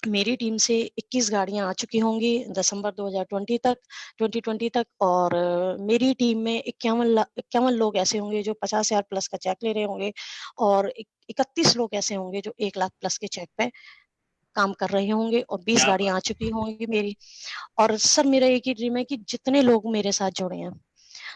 मेरी टीम से 21 गाड़ियां आ चुकी होंगी दिसंबर 2020 तक, और मेरी टीम में 51 लोग ऐसे होंगे जो 50,000 प्लस का चेक ले रहे होंगे, और 31 लोग ऐसे होंगे जो 1 लाख प्लस के चेक पे काम कर रहे होंगे, और 20 क्या गाड़ियां आ चुकी होंगी मेरी। और सर मेरा एक ही ड्रीम है कि जितने लोग मेरे साथ जुड़े हैं,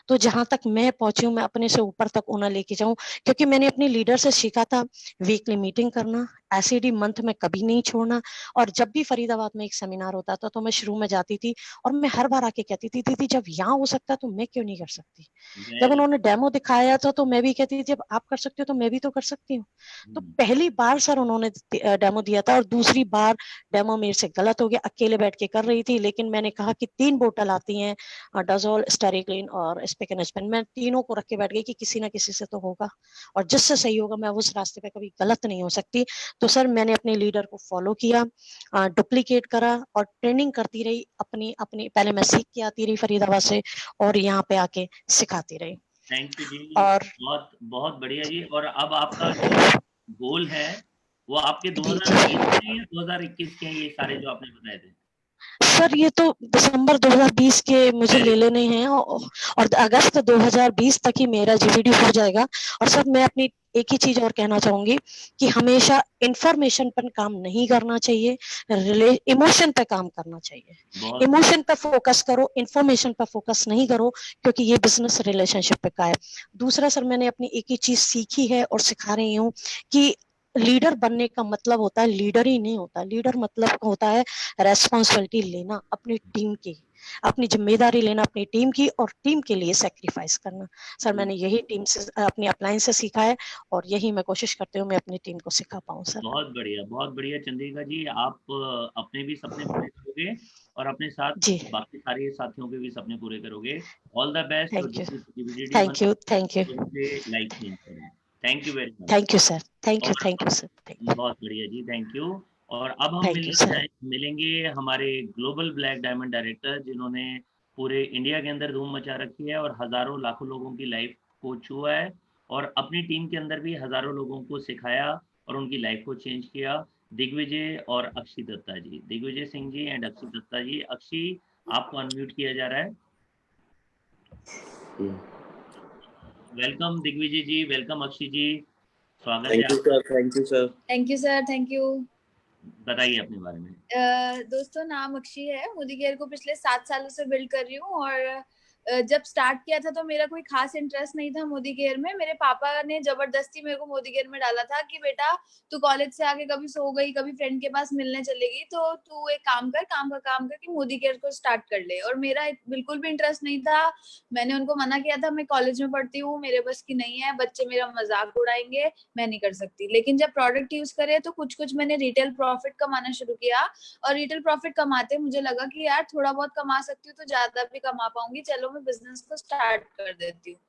तो जहां तक मैं पहुंची हूँ मैं अपने से ऊपर तक उन्हें लेके जाऊं, क्योंकि मैंने अपने लीडर से सीखा था वीकली मीटिंग करना, एसईडी मंथ में कभी नहीं छोड़ना। और जब भी फरीदाबाद में एक सेमिनार होता था तो मैं शुरू में जाती थी और मैं हर बार आके कहती थी दीदी जब यहाँ हो सकता है तो मैं क्यों नहीं कर सकती। जब वेरी उन्होंने डेमो दिखाया था तो मैं भी कहती थी जब आप कर सकते हो तो मैं भी तो कर सकती हूँ। तो पहली बार सर उन्होंने डेमो दिया था, और दूसरी बार डेमो मेरे से गलत हो गया, अकेले बैठ के कर रही थी, लेकिन मैंने कहा कि 3 बोतल आती हैं डजोल, स्टेरिक्लीन और स्पिकनस्पिन, मैं तीनों को रख के बैठ गई कि किसी ना किसी से तो होगा, और जिससे सही होगा मैं उस रास्ते पे कभी गलत नहीं हो सकती। तो सर मैंने अपने लीडर को फॉलो किया, डुप्लीकेट करा और ट्रेनिंग करती रही, अपनी अपनी पहले मैं सीख के आती रही फरीदाबाद से और यहाँ पे आके सिखाती रही। थैंक यू जी, और बहुत बहुत बढ़िया जी। और अब आपका जो गोल है वो आपके जी 2020 के या 2021 के हैं, ये सारे जो आपने बताए थे? सर ये तो दिसंबर 2020 के मुझे वेरी ले लेने हैं, और अगस्त 2020 तक ही मेरा जीवीडी हो जाएगा। और सर मैं अपनी एक ही चीज और कहना चाहूंगी कि हमेशा इंफॉर्मेशन पर काम नहीं करना चाहिए, इमोशन पे काम करना चाहिए। बहुत इमोशन पे फोकस करो, इंफॉर्मेशन पे फोकस नहीं करो, क्योंकि ये बिजनेस रिलेशनशिप पे का है। दूसरा सर मैंने अपनी एक ही चीज सीखी है और सिखा रही हूँ कि लीडर बनने का मतलब होता है लीडर ही नहीं होता, लीडर मतलब होता है रेस्पॉन्सिबिलिटी लेना अपनी टीम की, अपनी जिम्मेदारी लेना अपनी टीम की, और टीम के लिए सेक्रीफाइस करना। सर मैंने यही टीम से अपनी अपलाइन से सीखा है, और यही मैं कोशिश करती हूँ मैं अपनी टीम को सिखा पाऊँ सर। बहुत बढ़िया चंद्रिका जी। आप अपने भी सपने पूरे करोगे और अपने साथ जी बाकी सारे साथियों के भी सपने पूरे करोगे। All the best. और थैंक यू, जो डिविडेंड बन thank you, thank you, life change करें। Thank you very much. Thank you sir, thank you, और थैंक यू सर, बहुत बढ़िया जी, थैंक यू। और अब हम थैंक यू सर। मिलेंगे हमारे ग्लोबल ब्लैक डायमंड डायरेक्टर, जिन्होंने पूरे इंडिया के अंदर धूम मचा रखी है और हजारों लाखों लोगों की लाइफ को छुआ है, और अपनी टीम के अंदर भी हजारों लोगों को सिखाया और उनकी लाइफ को चेंज किया। दिग्विजय और अक्षी दत्ता जी, दिग्विजय सिंह जी एंड अक्षी दत्ता जी। अक्षी, आपको अनम्यूट किया जा रहा है। वेलकम दिग्विजय जी, वेलकम अक्षी जी, स्वागत है। Thank you sir, thank you sir. Thank you sir, thank you. बताइए अपने बारे में। दोस्तों नाम अक्षी है, मोदी केयर को पिछले 7 सालों से बिल्ड कर रही हूँ। और जब स्टार्ट किया था तो मेरा कोई खास इंटरेस्ट नहीं था मोदी केयर में। मेरे पापा ने जबरदस्ती मेरे को मोदी केयर में डाला था कि बेटा तू कॉलेज से आके कभी सो गई, कभी फ्रेंड के पास मिलने चलेगी, तो तू एक काम कर कि मोदी केयर को स्टार्ट कर ले। और मेरा बिल्कुल भी इंटरेस्ट नहीं था। मैंने उनको मना किया था, मैं कॉलेज में पढ़ती हूँ, मेरे बस की नहीं है, बच्चे मेरा मजाक उड़ाएंगे, मैं नहीं कर सकती। लेकिन जब प्रोडक्ट यूज करे तो कुछ मैंने रिटेल प्रॉफिट कमाना शुरू किया, और रिटेल प्रॉफिट कमाते मुझे लगा कि यार थोड़ा बहुत कमा सकती हूँ तो ज्यादा भी कमा पाऊंगी, चलो मैं बिजनेस को स्टार्ट कर देती हूँ।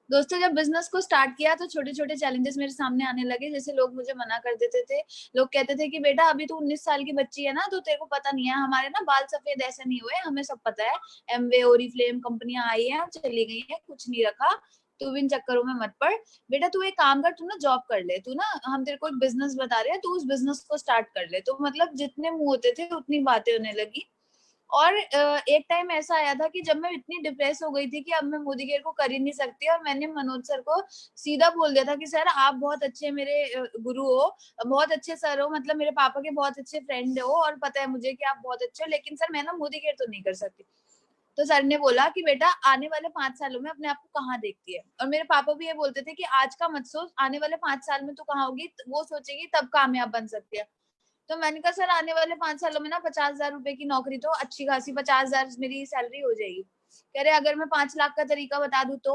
दोस्तों जब बिजनेस को स्टार्ट किया तो छोटे छोटे चैलेंजेस मेरे सामने आने लगे। जैसे लोग मुझे मना कर देते थे, लोग कहते थे कि बेटा अभी तू 19 साल की बच्ची है ना, तो तेरे को पता नहीं है, हमारे ना बाल सफेद ऐसे नहीं हुए, हमें सब पता है, एमवे ओरिफ्लेम कंपनियां आई हैं चली गई हैं, कुछ नहीं रखा, तू इन चक्करों में मत पड़। बेटा तू एक काम कर, तू ना जॉब कर ले, तू ना हम तेरे को एक बिजनेस बता रहे हैं, तू उस बिजनेस को स्टार्ट कर ले। तो मतलब जितने मुंह होते थे उतनी बातें होने लगी। और एक टाइम ऐसा आया था कि जब मैं इतनी डिप्रेस हो गई थी कि अब मैं मोदी केयर को कर ही नहीं सकती, और मैंने मनोज सर को सीधा बोल दिया था कि सर आप बहुत अच्छे मेरे गुरु हो, बहुत अच्छे सर हो, मतलब मेरे पापा के बहुत अच्छे फ्रेंड हो, और पता है मुझे कि आप बहुत अच्छे हो, लेकिन सर मैं ना मोदी केयर तो नहीं कर सकती। तो सर ने बोला कि बेटा आने वाले 5 सालों में अपने आप को कहाँ देखती है। और मेरे पापा भी ये बोलते थे कि आज का मत सोच, आने वाले 5 साल में तू कहाँ होगी वो सोचेगी तब कामयाब बन सकती है। तो मैंने कहा सर आने वाले 5 सालों में ना 50,000 रुपए की नौकरी, तो अच्छी खासी 50,000 मेरी सैलरी हो जाएगी। कह रहे अगर मैं 5 लाख का तरीका बता दूं तो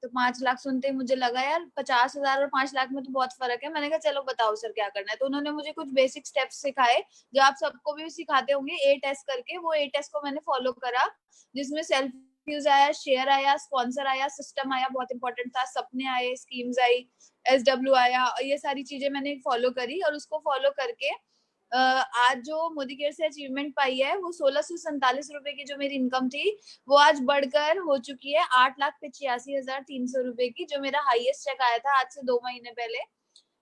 तो 5 लाख सुनते ही मुझे लगा यार 50,000 और 5 लाख में तो बहुत फर्क है। मैंने कहा चलो बताओ सर क्या करना है। तो उन्होंने मुझे कुछ बेसिक स्टेप्स सिखाए जो आप सबको भी सिखाते होंगे, 8S करके। वो 8S को मैंने फॉलो करा, जिसमें सेल्फ यूज आया, शेयर आया, स्पॉन्सर आया, सिस्टम आया, बहुत इंपॉर्टेंट था, सपने आए, स्कीम्स आई, SW आया। ये सारी चीजें मैंने फॉलो करी और उसको फॉलो करके आज जो मोदी केयर से अचीवमेंट पाई है वो 1647 रुपए की जो मेरी इनकम थी वो आज बढ़कर हो चुकी है 8,85,300 रुपए की, जो मेरा हाईएस्ट चेक आया था आज से 2 महीने पहले।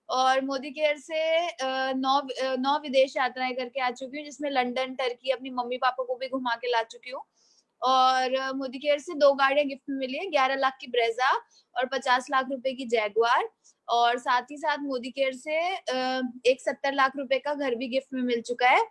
और मोदी केयर से 9 विदेश यात्राएं करके आ चुकी हूँ, जिसमें लंदन, टर्की, अपनी मम्मी पापा को भी घुमा के ला चुकी हूँ। और मोदी केयर से 2 गाड़ियां गिफ्ट में मिली है, 11 लाख की ब्रेजा और 50 लाख रुपए की जैगवार। और साथ ही साथ मोदी केयर से एक 70 लाख रुपए का घर भी गिफ्ट में मिल चुका है।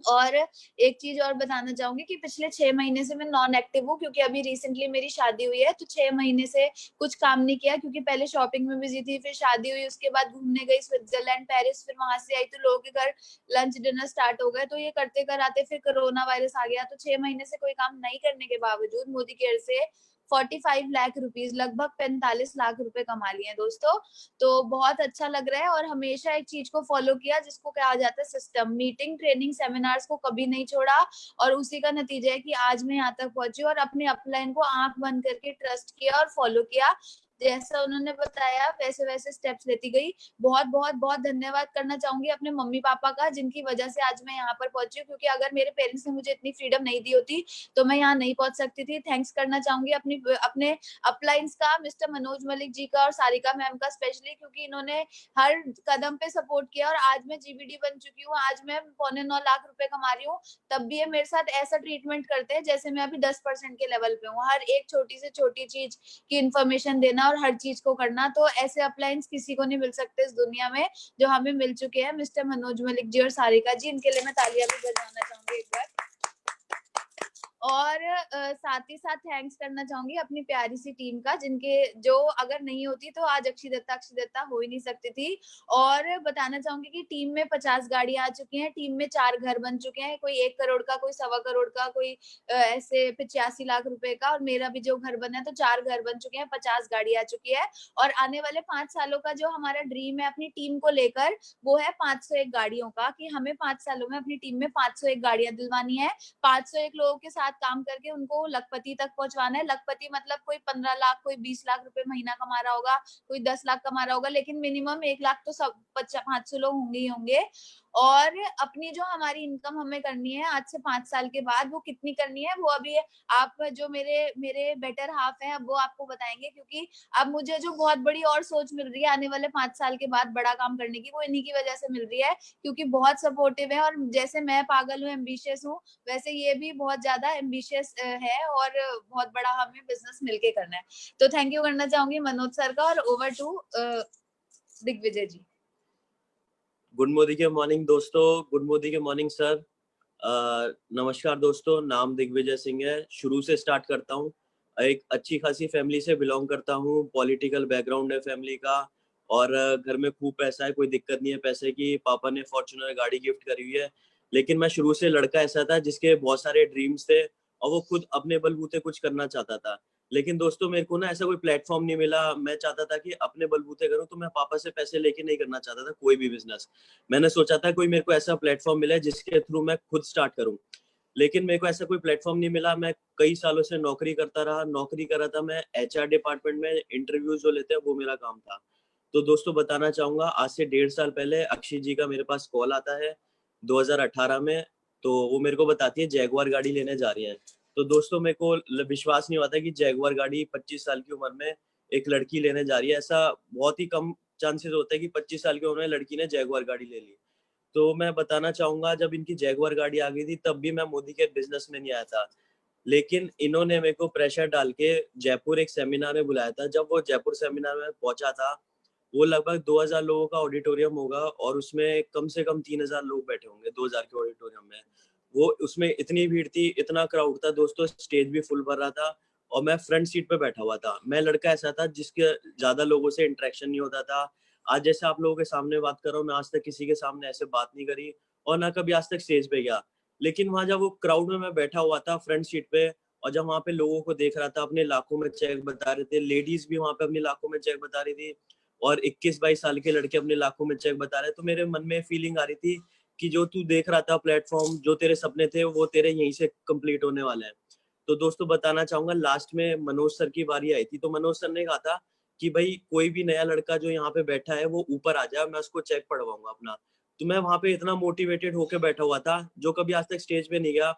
और एक चीज और बताना चाहूंगी कि पिछले 6 महीने से मैं नॉन एक्टिव हूँ, क्योंकि अभी रिसेंटली मेरी शादी हुई है, तो 6 महीने से कुछ काम नहीं किया, क्योंकि पहले शॉपिंग में बिजी थी, फिर शादी हुई, उसके बाद घूमने गई स्विट्जरलैंड, पेरिस, फिर वहां से आई तो लोगों के घर लंच डिनर स्टार्ट हो गए। तो ये करते कराते फिर कोरोना वायरस आ गया, तो 6 महीने से कोई काम नहीं करने के बावजूद मोदी केयर से 45 लाख रुपीज, लगभग 45 लाख रुपए कमा लिए हैं दोस्तों। तो बहुत अच्छा लग रहा है। और हमेशा एक चीज को फॉलो किया जिसको कहा जाता है सिस्टम, मीटिंग, ट्रेनिंग, सेमिनार्स को कभी नहीं छोड़ा। और उसी का नतीजा है कि आज मैं यहाँ तक पहुंची और अपने अपलाइन को आंख बंद करके ट्रस्ट किया और फॉलो किया। जैसा उन्होंने बताया वैसे वैसे स्टेप्स लेती गई। बहुत बहुत बहुत धन्यवाद करना चाहूंगी अपने मम्मी पापा का, जिनकी वजह से आज मैं यहाँ पर पहुंची हूँ, क्योंकि अगर मेरे पेरेंट्स ने मुझे इतनी फ्रीडम नहीं दी होती तो मैं यहाँ नहीं पहुंच सकती थी। थैंक्स करना चाहूंगी अपने अपलाइंस का, मिस्टर मनोज मलिक जी का और सारिका मैम का स्पेशली, क्योंकि इन्होंने हर कदम पे सपोर्ट किया। और आज मैं GBD बन चुकी हूँ, आज मैं 8.25 लाख रुपए कमा रही हूँ, तब भी ये मेरे साथ ऐसा ट्रीटमेंट करते हैं जैसे मैं अभी 10% के लेवल पे हूँ। हर एक छोटी से छोटी चीज की इन्फॉर्मेशन देना और हर चीज को करना, तो ऐसे अपलाइंस किसी को नहीं मिल सकते इस दुनिया में जो हमें मिल चुके हैं, मिस्टर मनोज मलिक जी और सारिका जी। इनके लिए मैं तालियां भी बजाना चाहूंगी एक बार। और साथ ही साथ थैंक्स करना चाहूंगी अपनी प्यारी सी टीम का, जिनके जो अगर नहीं होती तो आज अक्षी दत्ता हो ही नहीं सकती थी। और बताना चाहूंगी कि टीम में 50 गाड़ियां आ चुकी हैं, टीम में 4 घर बन चुके हैं, कोई 1 करोड़ का, कोई 1.25 करोड़ का, कोई ऐसे 85 लाख रुपए का। और मेरा भी जो घर बना है तो 4 घर बन चुके हैं, 50 गाड़ी आ चुकी है। और आने वाले 5 सालों का जो हमारा ड्रीम है अपनी टीम को लेकर, वो है 501 गाड़ियों का, कि हमें 5 सालों में अपनी टीम में 501 गाड़ियां दिलवानी है। 501 लोगों के साथ काम करके उनको लखपति तक पहुंचवाना है। लखपति मतलब कोई 15 लाख, कोई 20 लाख रुपए महीना कमा रहा होगा, कोई 10 लाख कमा रहा होगा, लेकिन मिनिमम 1 लाख तो सब 500 लोग होंगे ही होंगे। और अपनी जो हमारी इनकम हमें करनी है आज से 5 साल के बाद, वो कितनी करनी है वो अभी आप जो मेरे बेटर हाफ हैं अब वो आपको बताएंगे, क्योंकि अब मुझे जो बहुत बड़ी और सोच मिल रही है आने वाले 5 साल के बाद बड़ा काम करने की, वो इन्हीं की वजह से मिल रही है, क्योंकि बहुत सपोर्टिव है। और जैसे मैं पागल हूँ, एम्बिशियस हूँ, वैसे ये भी बहुत ज्यादा एम्बिशियस है और बहुत बड़ा हमें बिजनेस मिलके करना है। तो थैंक यू करना चाहूंगी मनोज सर का। और over to Digvijay ji. Good Modi के मॉर्निंग दोस्तों, गुड मोदी के मॉर्निंग सर। नमस्कार दोस्तों, नाम दिग्विजय सिंह है। शुरू से स्टार्ट करता हूँ। एक अच्छी खासी फैमिली से बिलोंग करता हूँ, पॉलिटिकल बैकग्राउंड है फैमिली का, और घर में खूब पैसा है, कोई दिक्कत नहीं है पैसे की। पापा ने फॉर्च्यूनर गाड़ी गिफ्ट करी हुई है। लेकिन मैं शुरू से लड़का ऐसा था जिसके बहुत सारे ड्रीम्स थे और वो खुद अपने बलबूते कुछ करना चाहता था। लेकिन दोस्तों मेरे को ना ऐसा कोई प्लेटफॉर्म नहीं मिला। मैं चाहता था कि अपने बलबूते करूं, तो मैं पापा से पैसे लेके नहीं करना चाहता था कोई भी बिजनेस। मैंने सोचा था कोई मेरे को ऐसा प्लेटफॉर्म मिले जिसके थ्रू मैं खुद स्टार्ट करूं, लेकिन मेरे को ऐसा कोई प्लेटफॉर्म नहीं मिला। मैं कई सालों से नौकरी करता रहा। नौकरी कर रहा था मैं HR डिपार्टमेंट में, इंटरव्यू जो लेते हैं वो मेरा काम था। तो दोस्तों बताना चाहूंगा, आज से 1.5 साल पहले अक्षय जी का मेरे पास कॉल आता है 2018 में। तो वो मेरे को बताती है जैगवार गाड़ी लेने जा रही है। तो दोस्तों मेरे को विश्वास नहीं होता कि जैगवार गाड़ी 25 साल की उम्र में एक लड़की लेने जा रही है। ऐसा बहुत ही कम चांसेस होता है कि 25 साल की उम्र में लड़की ने जैगवार गाड़ी ले ली। तो मैं बताना चाहूंगा, जब इनकी जैगवार गाड़ी आ गई थी तब भी मैं मोदी के बिजनेस में नहीं आया था, लेकिन इन्होंने मेरे को प्रेशर डाल के जयपुर एक सेमिनार में बुलाया था। जब वो जयपुर सेमिनार में पहुंचा था, वो लगभग 2000 लोगों का ऑडिटोरियम होगा और उसमें कम से कम 3000 लोग बैठे होंगे 2000 के ऑडिटोरियम में। वो उसमें इतनी भीड़ थी, इतना क्राउड था दोस्तों, स्टेज भी फुल भर रहा था और मैं फ्रंट सीट पे बैठा हुआ था। मैं लड़का ऐसा था जिसके ज्यादा लोगों से इंटरेक्शन नहीं होता था। आज जैसे आप लोगों के सामने बात कर रहा हूँ, मैं आज तक किसी के सामने ऐसे बात नहीं करी और ना कभी आज तक स्टेज पे गया। लेकिन वहां जब वो क्राउड में मैं बैठा हुआ था फ्रंट सीट पे, और जब वहाँ पे लोगों को देख रहा था, अपने लाखों में चेक बता रहे थे, लेडीज भी वहाँ पे अपने लाखों में चेक बता रही थी और 21-22 साल के लड़के अपने लाखों में चेक बता रहे, तो मेरे मन में फीलिंग आ रही थी कि जो तू देख रहा था प्लेटफॉर्म, जो तेरे सपने थे वो तेरे यहीं से कंप्लीट होने वाले हैं। तो दोस्तों बताना चाहूंगा, लास्ट में मनोज सर की बारी आई थी, तो मनोज सर ने कहा था कि भाई कोई भी नया लड़का जो यहाँ पे बैठा है वो ऊपर आ जाए, मैं उसको चेक पढ़वाऊंगा अपना। तो मैं वहां पे इतना मोटिवेटेड होके बैठा हुआ था, जो कभी आज तक स्टेज पे नहीं गया,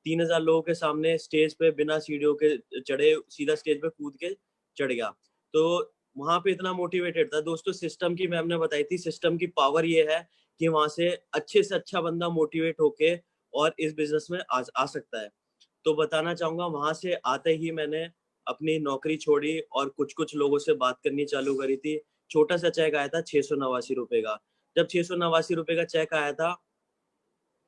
3000 लोगों के सामने स्टेज पे बिना सीढ़ियों के चढ़े सीधा स्टेज पे कूद के चढ़ गया। तो वहां पे इतना मोटिवेटेड था दोस्तों। सिस्टम की मैम ने बताई थी, सिस्टम की पावर ये है कि वहां से अच्छा बंदा मोटिवेट होके और इस बिजनेस में आ सकता है। तो बताना चाहूंगा, वहां से आते ही मैंने अपनी नौकरी छोड़ी और कुछ लोगों से बात करनी चालू करी थी। छोटा सा चेक आया था 689 रुपए का। जब 689 रुपए का चेक आया था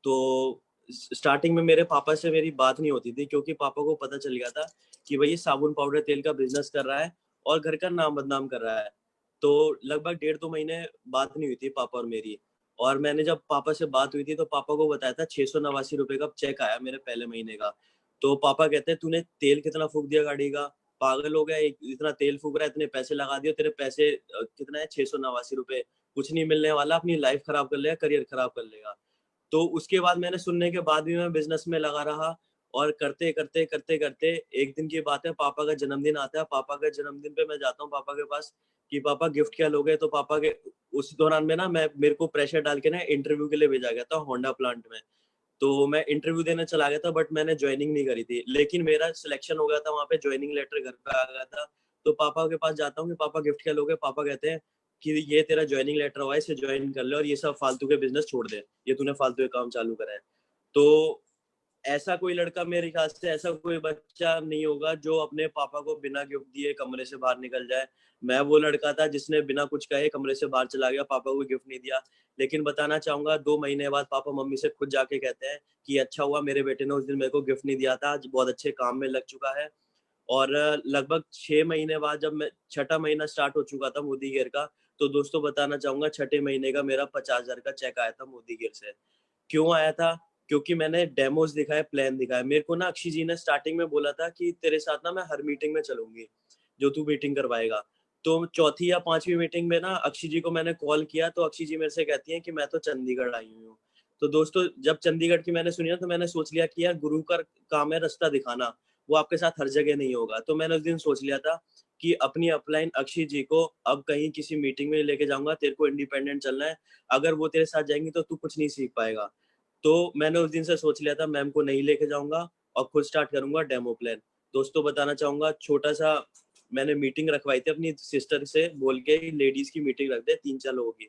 तो स्टार्टिंग में मेरे पापा से मेरी बात नहीं होती थी, क्योंकि पापा को पता चल गया था कि भाई ये साबुन पाउडर तेल का बिजनेस कर रहा है और घर का नाम बदनाम कर रहा है। तो लगभग 1.5-2 महीने बात नहीं हुई थी पापा और मेरी। और मैंने जब पापा से बात हुई थी तो पापा को बताया था 689 रुपए का चेक आया मेरे पहले महीने का। तो पापा कहते हैं तूने तेल कितना फूक दिया गाड़ी का, पागल हो गया, इतना तेल फूक रहा है, इतने पैसे लगा दिए, तेरे पैसे कितना है 689 रुपए, कुछ नहीं मिलने वाला, अपनी लाइफ खराब कर लेगा, करियर खराब कर लेगा। तो उसके बाद मैंने सुनने के बाद भी मैं बिजनेस में लगा रहा और करते करते एक दिन की बात है, पापा का जन्मदिन आता है। पापा के जन्मदिन पे मैं जाता हूँ पापा के पास कि पापा गिफ्ट क्या लोगे। तो पापा के उस दौरान में ना मेरे को प्रेशर डाल के ना इंटरव्यू के लिए भेजा गया था होंडा प्लांट में। तो मैं इंटरव्यू देने चला गया था, बट मैंने ज्वाइनिंग नहीं करी थी, लेकिन मेरा सिलेक्शन हो गया था, वहाँ पे ज्वाइनिंग लेटर घर पे आ गया था। तो पापा के पास जाता हूँ कि पापा गिफ्ट क्या लोगे। पापा कहते हैं कि ये तेरा ज्वाइनिंग लेटर हुआ है, इसे ज्वाइन कर ले और ये सब फालतू के बिजनेस छोड़ दे, ये तूने फालतू के काम चालू करा है। तो ऐसा कोई लड़का, मेरे ख्याल से ऐसा कोई बच्चा नहीं होगा जो अपने पापा को बिना गिफ्ट दिए कमरे से बाहर निकल जाए। मैं वो लड़का था जिसने बिना कुछ कहे कमरे से बाहर चला गया, पापा को गिफ्ट नहीं दिया। लेकिन बताना चाहूंगा, 2 महीने बाद पापा मम्मी से खुद जाके कहते हैं कि अच्छा हुआ मेरे बेटे ने उस दिन मेरे को गिफ्ट नहीं दिया था, आज बहुत अच्छे काम में लग चुका है। और लगभग 6 महीने बाद जब मैं 6ठा महीना स्टार्ट हो चुका था मोदी गियर का, तो दोस्तों बताना चाहूंगा 6ठे महीने का मेरा 50,000 का चेक आया था मोदी गियर से। क्यों आया था? क्योंकि मैंने डेमोज दिखाए, प्लान दिखाए। मेरे को ना अक्षय जी ने स्टार्टिंग में बोला था कि तेरे साथ ना मैं हर मीटिंग में चलूंगी जो तू मीटिंग करवाएगा। तो चौथी या 5वीं मीटिंग में ना अक्षय जी को मैंने कॉल किया, तो अक्षय जी मेरे से कहती हैं कि मैं तो चंडीगढ़ आई हुई हूँ। तो दोस्तों जब चंडीगढ़ की मैंने सुनी ना, तो मैंने सोच लिया कि यार गुरु का काम है रास्ता दिखाना, वो आपके साथ हर जगह नहीं होगा। तो मैंने उस दिन सोच लिया था कि अपनी अपलाइन अक्षय जी को अब कहीं किसी मीटिंग में लेके जाऊंगा, तेरे को इंडिपेंडेंट चलना है, अगर वो तेरे साथ जाएंगी तो तू कुछ नहीं सीख पाएगा। तो मैंने उस दिन से सोच लिया था मैम को नहीं लेके जाऊंगा और खुद स्टार्ट करूंगा डेमो प्लान। दोस्तों बताना चाहूंगा, छोटा सा मैंने मीटिंग रखवाई थी अपनी सिस्टर से बोल के, लेडीज की मीटिंग रख दे 3-4 लोगों की।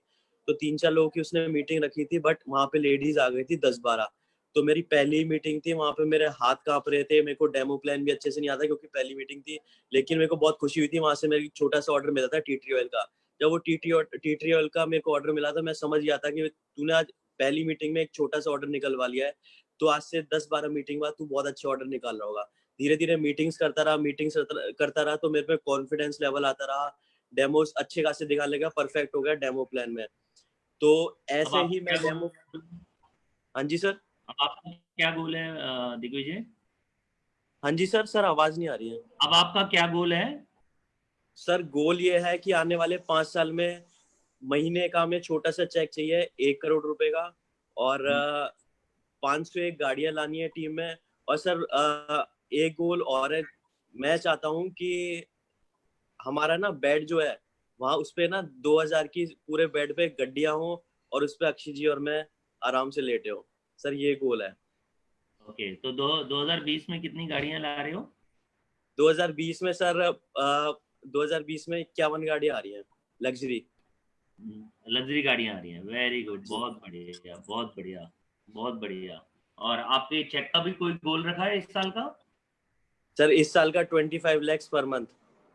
तो 3-4 लोगों की उसने मीटिंग रखी थी, बट वहां पे लेडीज आ गई थी 10-12। तो मेरी पहली मीटिंग थी, वहां पे मेरे हाथ कांप रहे थे, मेरे को डेमो प्लान भी अच्छे से नहीं आता क्योंकि पहली मीटिंग थी। लेकिन मेरे को बहुत खुशी हुई थी, वहां से मेरे छोटा सा ऑर्डर मिला था टी ट्री ऑयल का। जब वो टी ट्री ऑयल का मेरे को ऑर्डर मिला था, मैं समझ गया था कि तूने आज पहली मीटिंग में एक छोटा सा ऑर्डर निकलवा लिया है, तो आज से 10-12 मीटिंग बाद तू बहुत अच्छे ऑर्डर निकाल रहा होगा। धीरे धीरे मीटिंग्स करता रहा, तो मेरे पे कॉन्फिडेंस लेवल आता रहा, डेमोस अच्छे खासे दिखाने लगा, परफेक्ट हो गया डेमो प्लान में। तो ऐसे ही मैं डेमो। हाँ जी सर। अब आपका क्या गोल है दिग्विजय? हाँ जी सर आवाज नहीं आ रही है। अब आपका क्या गोल है? सर गोल ये है कि आने वाले 5 साल में महीने का हमें छोटा सा चेक चाहिए 1 करोड़ रुपए का, और 501 गाड़ियां लानी है टीम में। और सर एक गोल और है, मैं चाहता हूँ कि हमारा ना बेड जो है वहाँ उस पे ना 2000 की पूरे बेड पे गड्डियां हो और उस पे अक्षय जी और मैं आराम से लेटे हो। सर ये गोल है। ओके, तो 2020 में कितनी गाड़ियां ला रहे हो? 2020 में सर 2020 में 51 गाड़ियां आ रही हैं लग्जरी। लग्जरी गाड़ियां आ रही हैं, वेरी गुड, बहुत बढ़िया बहुत बढ़िया बहुत बढ़िया। और आपके चेक का भी कोई गोल रखा है इस साल का? सर इस साल का 25 lakhs per month.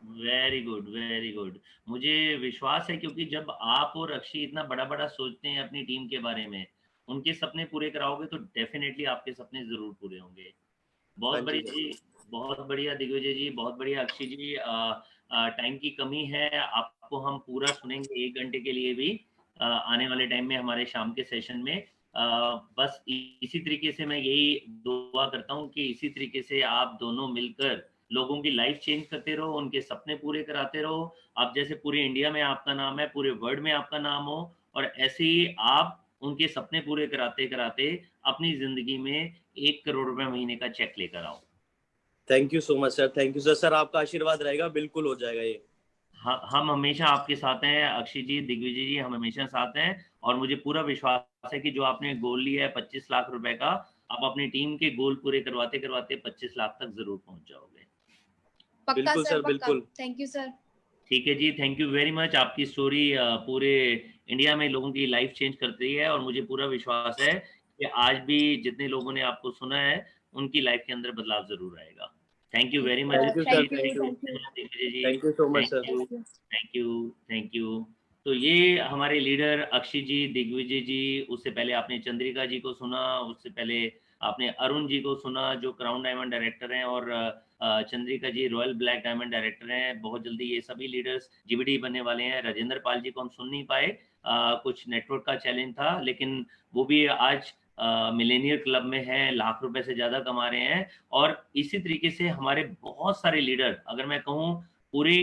Very good very good. मुझे विश्वास है, क्योंकि जब आप और अक्षय इतना बड़ा बड़ा सोचते हैं अपनी टीम के बारे में, उनके सपने पूरे कराओगे तो डेफिनेटली आपके सपने जरूर पूरे होंगे। बहुत हाँ जी बढ़िया जी, बहुत बढ़िया दिग्विजय जी, बहुत बढ़िया अक्षय जी। टाइम की कमी है, आपको हम पूरा सुनेंगे 1 घंटे के लिए भी आने वाले टाइम में हमारे शाम के सेशन में। बस इसी तरीके से मैं यही दुआ करता हूँ कि इसी तरीके से आप दोनों मिलकर लोगों की लाइफ चेंज करते रहो, उनके सपने पूरे कराते रहो। आप जैसे पूरे इंडिया में आपका नाम है, पूरे वर्ल्ड में आपका नाम हो, और ऐसे ही आप उनके सपने पूरे कराते कराते अपनी जिंदगी में 1 करोड़ रुपए महीने का चेक लेकर आओ। Thank you so much sir, thank you sir. Sir आपका आशीर्वाद रहेगा, बिल्कुल हो जाएगा ये। हम हमेशा आपके साथ हैं अक्षय जी, दिग्विजय जी, हम हमेशा साथ हैं। और मुझे पूरा विश्वास है कि जो आपने गोल लिया है 25 लाख रुपए का, आप अपनी टीम के गोल पूरे करवाते करवाते 25 लाख तक जरूर पहुंच जाओगे। पक्का बिल्कुल सर, सर, पक्का। बिल्कुल। Thank you sir. ठीक है जी, थैंक यू वेरी मच। आपकी स्टोरी पूरे इंडिया में लोगों की लाइफ चेंज करती है, और मुझे पूरा विश्वास है कि आज भी जितने लोगों ने आपको सुना है उनकी लाइफ के अंदर बदलाव जरूर आएगा। Thank you very much thank you sir, thank you, thank you, Digvijay ji. Thank you so much sir. Thank you, thank you, thank you. तो ये हमारे लीडर अक्षय जी, दिग्विजय जी, उससे पहले आपने चंद्रिका जी को सुना, उससे पहले आपने अरुण जी को सुना जो क्राउन डायमंड डायरेक्टर हैं, और चंद्रिका जी रॉयल ब्लैक डायमंड डायरेक्टर हैं। बहुत जल्दी ये सभी लीडर्स जीबीडी बनने वाले हैं। राजेंद्र पाल जी को हम सुन नहीं पाए, कुछ नेटवर्क का चैलेंज था, लेकिन वो भी आज मिलेनियर क्लब में हैं, लाख रुपए से ज्यादा कमा रहे हैं। और इसी तरीके से हमारे बहुत सारे लीडर, अगर मैं कहूँ पूरी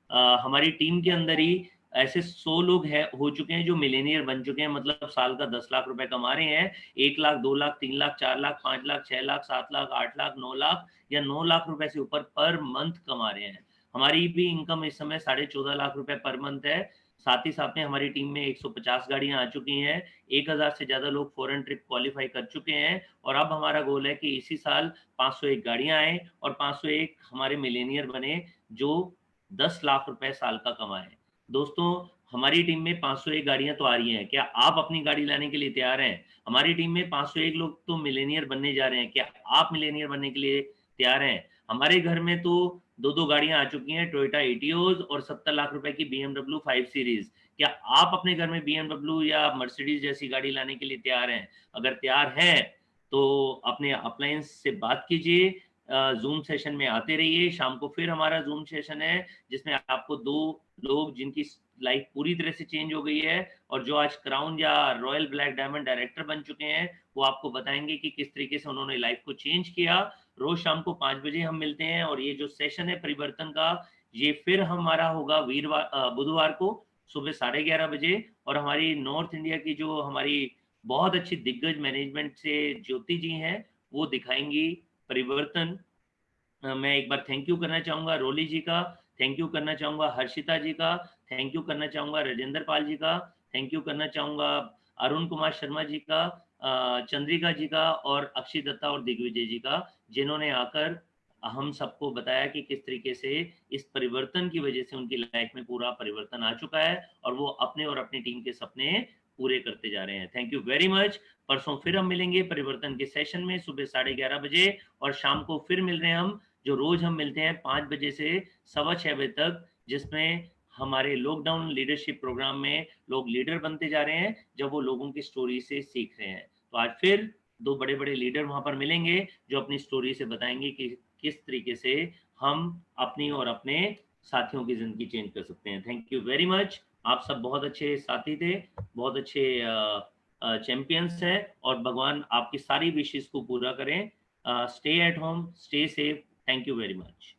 हमारी टीम के अंदर ही ऐसे 100 लोग हैं हो चुके हैं जो मिलेनियर बन चुके हैं, मतलब साल का 10 लाख रुपए कमा रहे हैं। 1 लाख, 2 लाख, 3 लाख, 4 लाख, 5 लाख, 6 लाख, 7 लाख, 8 लाख, 9 लाख या 9 लाख रुपए से ऊपर पर मंथ कमा रहे हैं। हमारी भी इनकम इस समय 14.5 लाख रुपए पर मंथ है। साथ ही साथ में हमारी टीम में 150 गाड़ियां आ चुकी हैं, 1000 से ज्यादा लोग फॉरेन ट्रिप क्वालिफाई कर चुके हैं, और अब हमारा गोल है कि इसी साल 501 गाड़ियां आए और 501 हमारे मिलेनियर बने जो 10 लाख रुपए साल का कमाए। दोस्तों, हमारी टीम में 501 गाड़ियां तो आ रही हैं, क्या आप अपनी गाड़ी लाने के लिए तैयार हैं? हमारी टीम में 501 लोग तो मिलेनियर बनने जा रहे हैं, क्या आप मिलेनियर बनने के लिए तैयार हैं? हमारे घर में तो 2 गाड़ियां आ चुकी हैं, टोयोटा एटियोज और 70 लाख रुपए की BMW 5 सीरीज। क्या आप अपने घर में BMW या मर्सिडीज जैसी गाड़ी लाने के लिए तैयार हैं? अगर तैयार हैं तो अपने अप्लायंस से बात कीजिए, जूम सेशन में आते रहिए। शाम को फिर हमारा जूम सेशन है जिसमें आपको 2 लोग जिनकी लाइफ पूरी तरह से चेंज हो गई है और जो आज क्राउन या रॉयल ब्लैक डायमंड डायरेक्टर बन चुके हैं, वो आपको बताएंगे कि किस तरीके से उन्होंने लाइफ को चेंज किया। रोज शाम को 5 बजे हम मिलते हैं, और ये जो सेशन है परिवर्तन का, ये फिर हमारा होगा बुधवार को सुबह 11:30 बजे। और हमारी नॉर्थ इंडिया की जो हमारी बहुत अच्छी दिग्गज मैनेजमेंट से ज्योति जी हैं, वो दिखाएंगी परिवर्तन। मैं एक बार थैंक यू करना चाहूंगा रोली जी का, थैंक यू करना चाहूंगा हर्षिता जी का, थैंक यू करना चाहूंगा राजेंद्र पाल जी का, थैंक यू करना चाहूंगा अरुण कुमार शर्मा जी का, चंद्रिका जी का, और अक्षय दत्ता और दिग्विजय जी का, जिन्होंने आकर हम सबको बताया कि किस तरीके से इस परिवर्तन की वजह से उनकी लाइफ में पूरा परिवर्तन आ चुका है और वो अपने और अपनी टीम के सपने पूरे करते जा रहे हैं। Thank you very much. परसों फिर हम मिलेंगे परिवर्तन के सेशन में सुबह 11:30 बजे, और शाम को फिर मिल रहे हैं हम, जो रोज हम मिलते हैं 5 बजे से 6:15 बजे तक, जिसमें हमारे लॉकडाउन लीडरशिप प्रोग्राम में लोग लीडर बनते जा रहे हैं जब वो लोगों की स्टोरी से सीख रहे हैं। तो आज फिर 2 बड़े बड़े लीडर वहां पर मिलेंगे जो अपनी स्टोरी से बताएंगे कि किस तरीके से हम अपनी और अपने साथियों की जिंदगी चेंज कर सकते हैं। Thank you very much. आप सब बहुत अच्छे साथी थे, बहुत अच्छे चैंपियंस हैं, और भगवान आपकी सारी विशेष को पूरा करें। Stay at home, stay safe. Thank you very much.